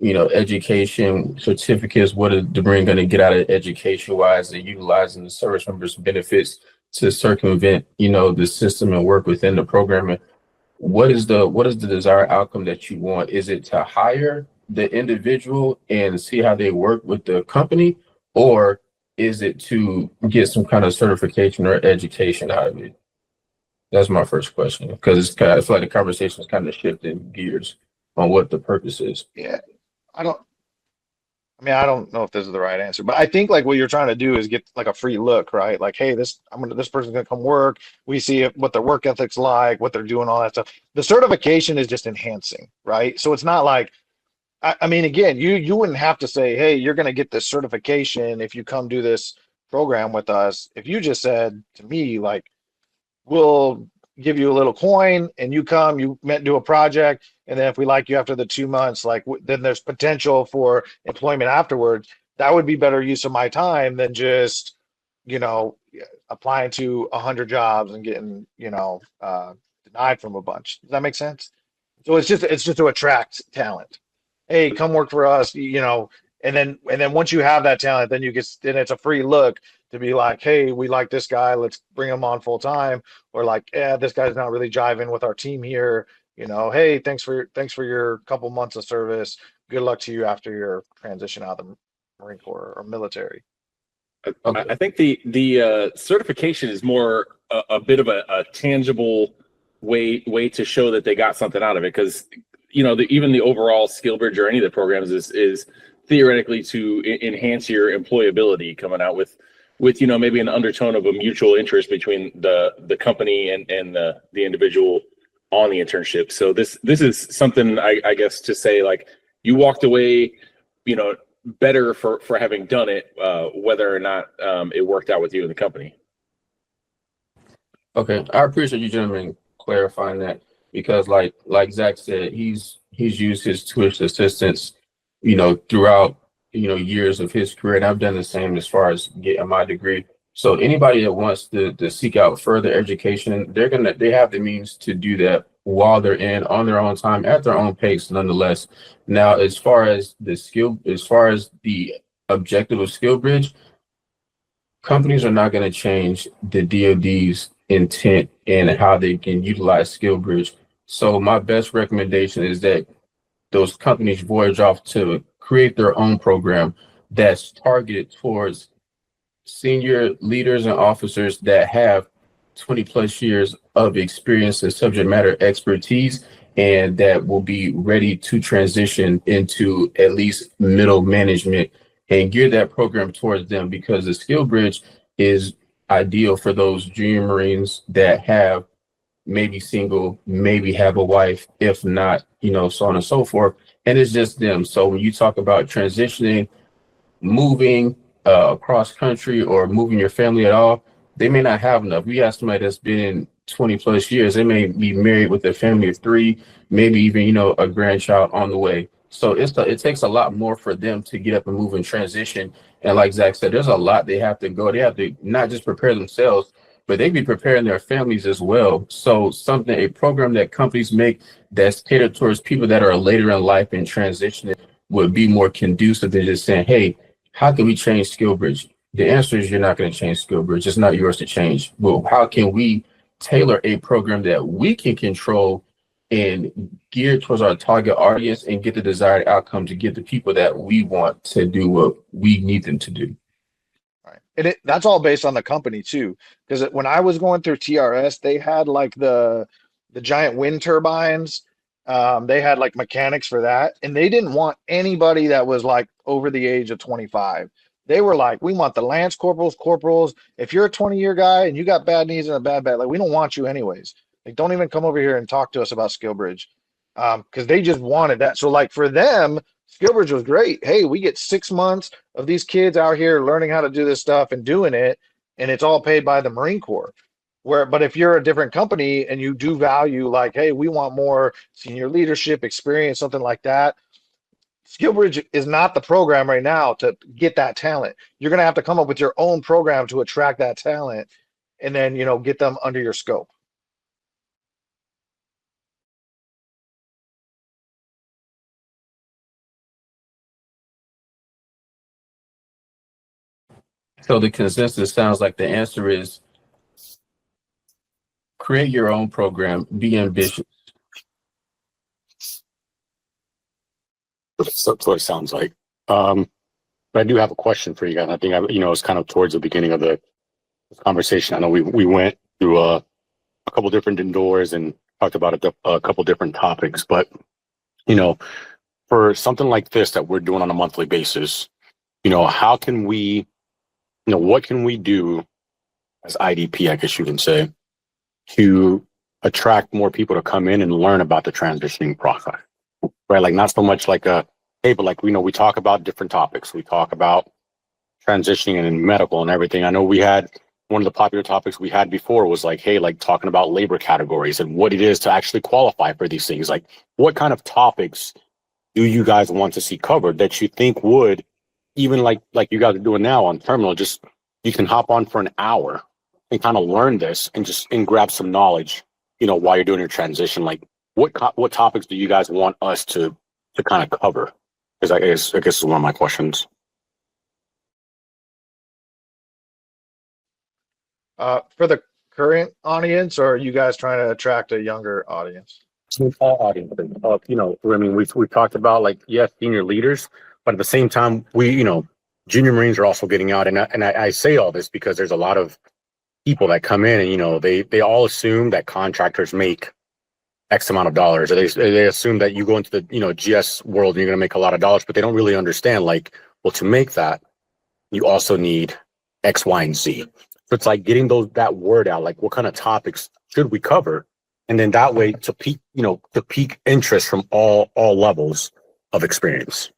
education certificates. What is the Marine going to get out of education-wise and utilizing the service members' benefits to circumvent, the system and work within the program? And what is the desired outcome that you want? Is it to hire the individual and see how they work with the company, or is it to get some kind of certification or education out of it? That's my first question, because I feel like the conversation is kind of shifting gears on what the purpose is. Yeah. I don't know if this is the right answer, but I think like what you're trying to do is get like a free look, right? Like, hey, this person's gonna come work. We see what their work ethic's like, what they're doing, all that stuff. The certification is just enhancing, right? So it's not like, again, you wouldn't have to say, hey, you're gonna get this certification if you come do this program with us. If you just said to me, like, we'll give you a little coin and you come, you do a project, and then if we like you after the 2 months, like then there's potential for employment afterwards. That would be better use of my time than just, applying to 100 jobs and getting, denied from a bunch. Does that make sense? So it's just to attract talent. Hey, come work for us, and then once you have that talent, then then it's a free look to be like, hey, we like this guy, let's bring him on full time, or like, yeah, this guy's not really jiving with our team here. Hey, thanks for your couple months of service. Good luck to you after your transition out of the Marine Corps or military. Okay. I think the certification is more a bit of a tangible way to show that they got something out of it, because even the overall skill bridge or any of the programs is theoretically to enhance your employability, coming out with with, you know, maybe an undertone of a mutual interest between the company and the individual on the internship. So this is something I guess to say, like, you walked away, you know, better for having done it, whether or not it worked out with you and the company. Okay, I appreciate you gentlemen clarifying that, because like Zach said, he's used his tuition assistance, you know, throughout, you know, years of his career, and I've done the same as far as getting my degree. So anybody that wants to seek out further education, they have the means to do that while they're on their own time, at their own pace, nonetheless. Now, as far as the objective of SkillBridge, companies are not going to change the DoD's intent and how they can utilize SkillBridge. So my best recommendation is that those companies voyage off to create their own program that's targeted towards senior leaders and officers that have 20 plus years of experience and subject matter expertise, and that will be ready to transition into at least middle management, and gear that program towards them, because the SkillBridge is ideal for those junior Marines that have maybe single, maybe have a wife, if not, you know, so on and so forth. And it's just them. So when you talk about transitioning, moving across country, or moving your family at all, they may not have enough. We have somebody that's been in 20 plus years. They may be married with a family of 3, maybe even, you know, a grandchild on the way. So it takes a lot more for them to get up and move and transition. And like Zach said, there's a lot they have to go. They have to not just prepare themselves, but they be preparing their families as well. So a program that companies make that's catered towards people that are later in life and transitioning would be more conducive than just saying, hey, how can we change SkillBridge? The answer is you're not going to change SkillBridge. It's not yours to change. Well, how can we tailor a program that we can control and gear towards our target audience and get the desired outcome to get the people that we want to do what we need them to do? Right. And that's all based on the company too. Because when I was going through TRS, they had like the giant wind turbines. They had like mechanics for that. And they didn't want anybody that was like over the age of 25. They were like, we want the lance corporals. If you're a 20-year guy and you got bad knees and a bad back, like, we don't want you anyways. Like, don't even come over here and talk to us about SkillBridge. Because they just wanted that. So like for them, SkillBridge was great. Hey, we get 6 months of these kids out here learning how to do this stuff and doing it, and it's all paid by the Marine Corps. But if you're a different company and you do value, like, hey, we want more senior leadership experience, something like that, SkillBridge is not the program right now to get that talent. You're going to have to come up with your own program to attract that talent, and then, you know, get them under your scope. So the consensus sounds like the answer is create your own program, be ambitious. That's what it sounds like. But I do have a question for you guys. I think it's kind of towards the beginning of the conversation. I know we went through a couple different doors and talked about a couple different topics, but you know, for something like this that we're doing on a monthly basis, you know, how can we, you know, what can we do as IDP, I guess you can say, to attract more people to come in and learn about the transitioning process, right? Like, not so much like hey, but like, you know, we talk about different topics. We talk about transitioning and in medical and everything. I know we had one of the popular topics we had before was like, hey, like talking about labor categories and what it is to actually qualify for these things. Like, what kind of topics do you guys want to see covered that you think would, even like you guys are doing now on Terminal, just you can hop on for an hour and kind of learn this and grab some knowledge, you know, while you're doing your transition. Like, what topics do you guys want us to kind of cover? Because I guess is one of my questions. For the current audience, or are you guys trying to attract a younger audience? All audiences. You know, I mean, we talked about, like, yes, senior leaders, but at the same time, you know, junior Marines are also getting out, and I say all this because there's a lot of people that come in and, you know, they all assume that contractors make X amount of dollars, or they assume that you go into the, you know, GS world and you're going to make a lot of dollars, but they don't really understand, like, well, to make that, you also need X, Y, and Z. So it's like getting that word out, like what kind of topics should we cover? And then that way to pique interest from all levels of experience.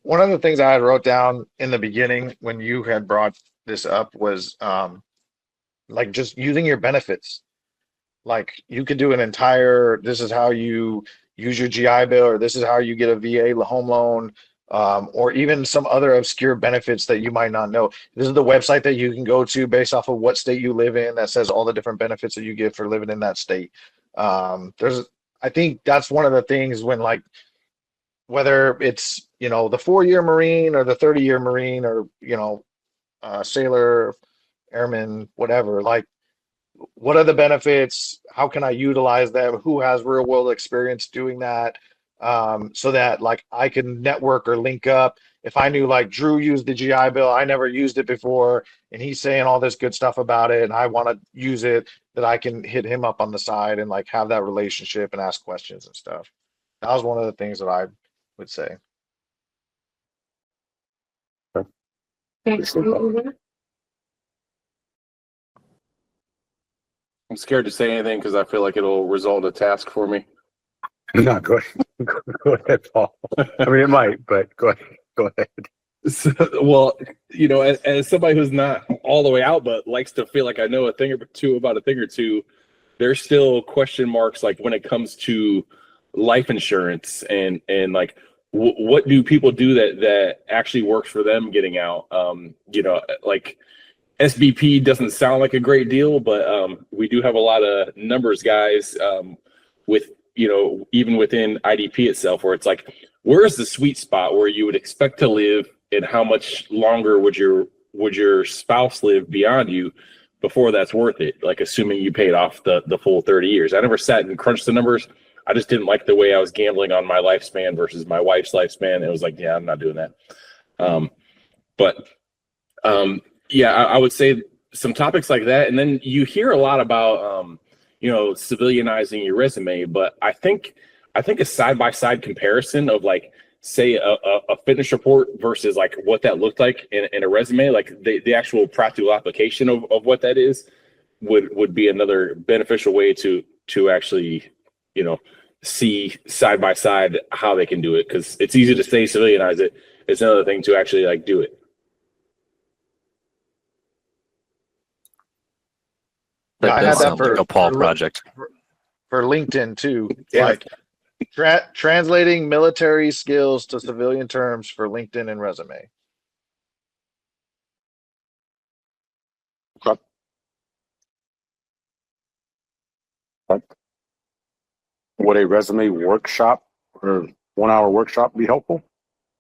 One of the things I had wrote down in the beginning when you had brought this up was like just using your benefits. Like you could do an entire, this is how you use your GI Bill, or this is how you get a VA home loan, or even some other obscure benefits that you might not know. This is the website that you can go to based off of what state you live in that says all the different benefits that you get for living in that state. I think that's one of the things when like, whether it's, the 4-year Marine or the 30-year Marine or, sailor, airman, whatever, like, what are the benefits? How can I utilize them? Who has real world experience doing that? So that like I can network or link up. If I knew like Drew used the GI Bill, I never used it before, and he's saying all this good stuff about it, and I want to use it, that I can hit him up on the side and like have that relationship and ask questions and stuff. That was one of the things that I would say. I'm scared to say anything because I feel like it'll result in a task for me. No, go ahead, Paul. I mean, it might, but go ahead. So, well, as somebody who's not all the way out, but likes to feel like I know a thing or two, there's still question marks like when it comes to life insurance and like what do people do that actually works for them getting out? Like SBP doesn't sound like a great deal, but we do have a lot of numbers guys with even within IDP itself, where it's like, where's the sweet spot where you would expect to live, and how much longer would your spouse live beyond you before that's worth it? Like assuming you paid off the full 30 years. I never sat and crunched the numbers. I just didn't like the way I was gambling on my lifespan versus my wife's lifespan. It was like, yeah, I'm not doing that. Yeah, I would say some topics like that. And then you hear a lot about, civilianizing your resume, but I think a side-by-side comparison of like, say a fitness report versus like what that looked like in a resume, like the actual practical application of what that is would be another beneficial way to actually, see side by side how they can do it. Cause it's easy to say civilianize it. It's another thing to actually like do it. I had that for a Paul project. For LinkedIn too. Yeah. Like translating military skills to civilian terms for LinkedIn and resume. Would a resume workshop or 1-hour workshop be helpful?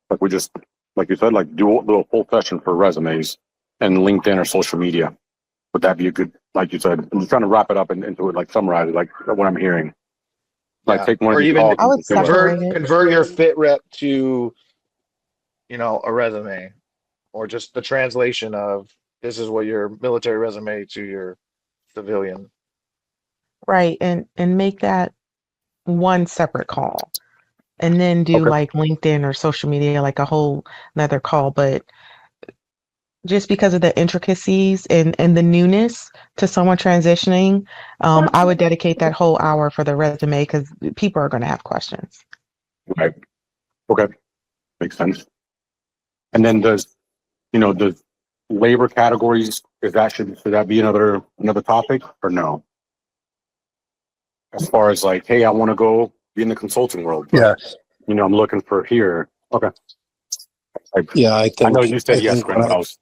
Like we just, like you said, like do a full session for resumes and LinkedIn or social media. Would that be a good, like you said, I'm just trying to wrap it up into it, like summarize it, like what I'm hearing. Like take one or of these even calls I would and say, separate convert your fit rep to, a resume, or just the translation of this is what your military resume to your civilian. Right, and make that one separate call, and then do Okay. like LinkedIn or social media like a whole another call. But just because of the intricacies and the newness to someone transitioning, I would dedicate that whole hour for the resume because people are going to have questions. Right. Okay. Makes sense. And then the labor categories, should that be another topic or no? As far as like, hey, I want to go be in the consulting world. But, Yes. I'm looking for here. Okay. Yeah, I think. I know you said yes, think Grant, but I was.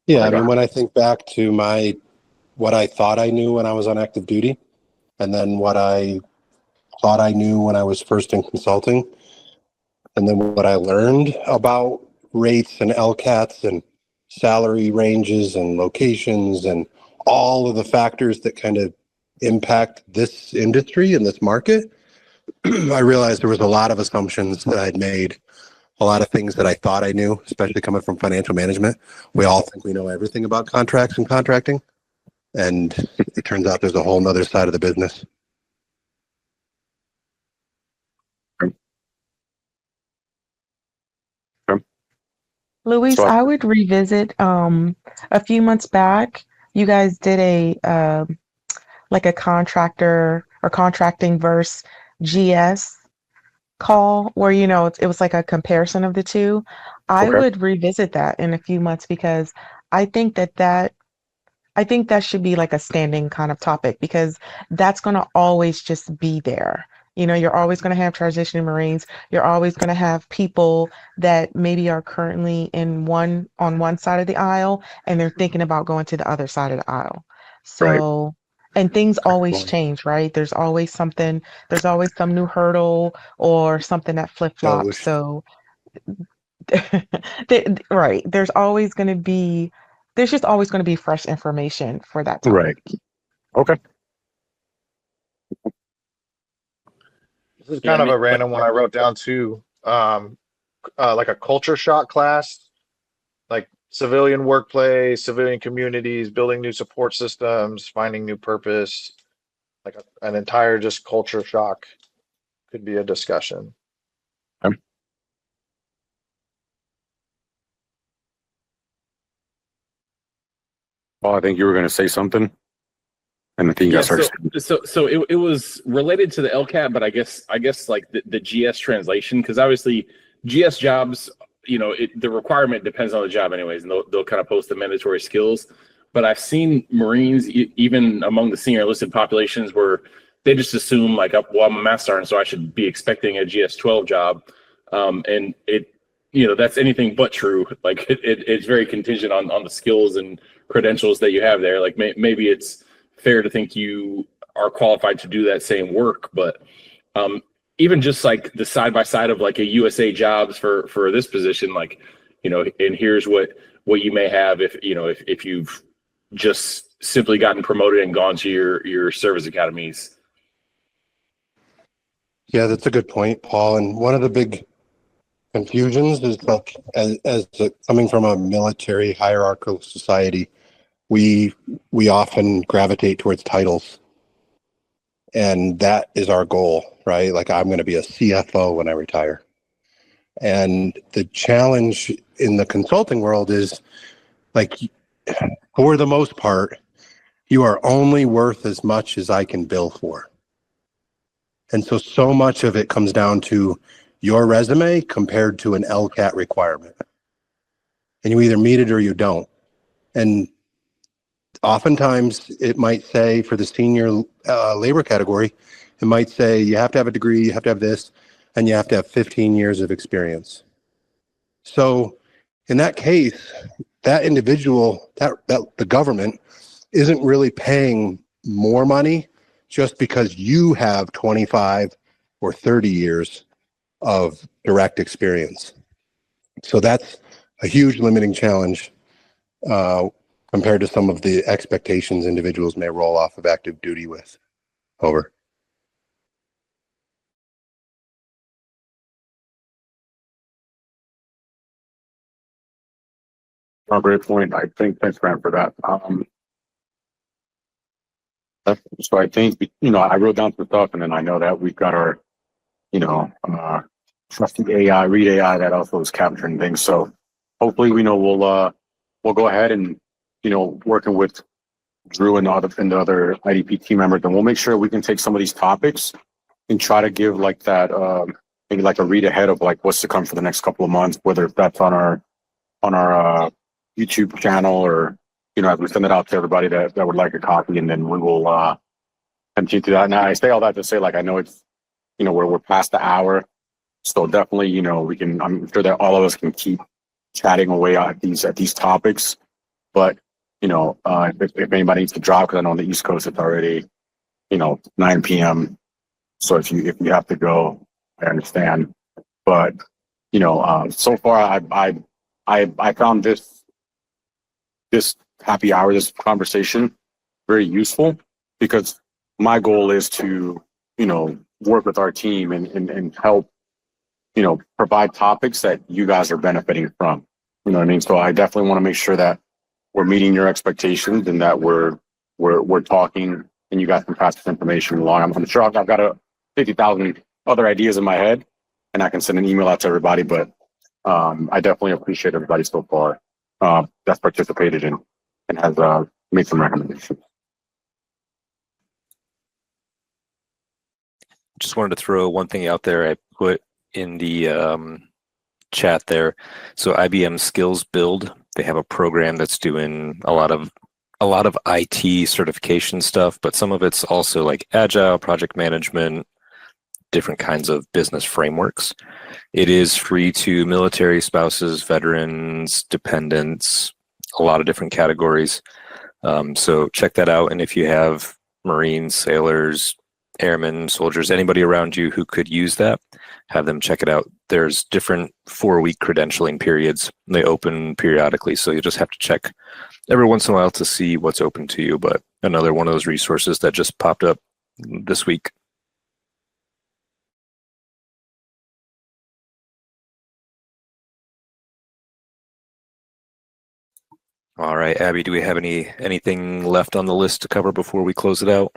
Yeah, I mean, when I think back to what I thought I knew when I was on active duty, and then what I thought I knew when I was first in consulting, and then what I learned about rates and LCATs and salary ranges and locations and all of the factors that kind of impact this industry and this market, I realized there was a lot of assumptions that I'd made, a lot of things that I thought I knew, especially coming from financial management. We all think we know everything about contracts and contracting, and it turns out there's a whole nother side of the business. Luis, So I would revisit a few months back, you guys did a like a contractor or contracting versus GS call where it was like a comparison of the two. I okay, would revisit that in a few months because I think that should be like a standing kind of topic because that's going to always just be there. You're always going to have transitioning Marines. You're always going to have people that maybe are currently on one side of the aisle and they're thinking about going to the other side of the aisle. right. So, and things always Well, change, right? There's always some new hurdle or something that flip-flops. Doge. So, right, there's just always going to be fresh information for that right. topic. Okay. This is Yeah, I kind of mean, a random one I wrote down too. Like a culture shock class, like civilian workplace, civilian communities, building new support systems, finding new purpose, like an entire just culture shock could be a discussion. Well, I think you were going to say something, and I think you yeah. guys started. So it was related to the LCAT, but I guess like the GS translation, because obviously GS jobs, the requirement depends on the job anyways, and they'll kind of post the mandatory skills. But I've seen Marines, even among the senior enlisted populations, where they just assume like, well, I'm a master sergeant, so I should be expecting a GS 12 job, and that's anything but true. Like it's very contingent on the skills and credentials that you have there. Like maybe it's fair to think you are qualified to do that same work, but even just like the side by side of like a USA jobs for this position, like and here's what you may have if you've just simply gotten promoted and gone to your service academies. Yeah, that's a good point, Paul. And one of the big confusions is like, coming from a military hierarchical society, we often gravitate towards titles, and that is our goal, right? Like, I'm going to be a CFO when I retire. And the challenge in the consulting world is, like, for the most part, you are only worth as much as I can bill for. And so much of it comes down to your resume compared to an LCAT requirement. And you either meet it or you don't. And oftentimes it might say, for the senior labor category, it might say you have to have a degree, you have to have this, and you have to have 15 years of experience. So in that case, that individual, that the government isn't really paying more money just because you have 25 or 30 years of direct experience. So that's a huge limiting challenge compared to some of the expectations individuals may roll off of active duty with. Over. Oh, great point. I think thanks, Grant, for that. So I think I wrote down some stuff, and then I know that we've got our trusty AI, read AI, that also is capturing things. So hopefully we'll go ahead and working with Drew and the other IDP team members, and we'll make sure we can take some of these topics and try to give like that maybe like a read ahead of like what's to come for the next couple of months, whether that's on our YouTube channel or as we send it out to everybody that would like a copy, and then we will continue to that. Now I say all that to say, like, I know it's we're past the hour, so definitely we can. I'm sure that all of us can keep chatting away at these topics, but if anybody needs to drop, because I know on the East Coast it's already 9 p.m. So if you have to go, I understand. But so far I found this happy hour, this conversation, very useful, because my goal is to work with our team and help provide topics that you guys are benefiting from. You know what I mean? So I definitely want to make sure that we're meeting your expectations and that we're talking and you guys can pass this information along. I'm sure I've got 50,000 other ideas in my head, and I can send an email out to everybody, but I definitely appreciate everybody so far that's participated in and has made some recommendations. Just wanted to throw one thing out there. I put in the chat there. So IBM Skills Build, they have a program that's doing a lot of IT certification stuff, but some of it's also like agile, project management, different kinds of business frameworks. It is free to military spouses, veterans, dependents, a lot of different categories. So check that out. And if you have Marines, sailors, airmen, soldiers, anybody around you who could use that, have them check it out. There's different 4-week credentialing periods. They open periodically, so you just have to check every once in a while to see what's open to you. But another one of those resources that just popped up this week. All right, Abby, do we have anything left on the list to cover before we close it out?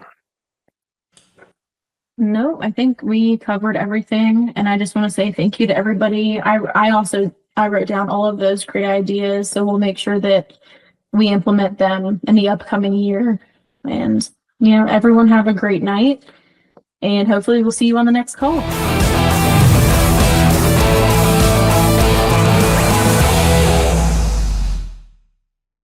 No, I think we covered everything, and I just want to say thank you to everybody. I wrote down all of those great ideas, so we'll make sure that we implement them in the upcoming year. And everyone have a great night, and hopefully we'll see you on the next call.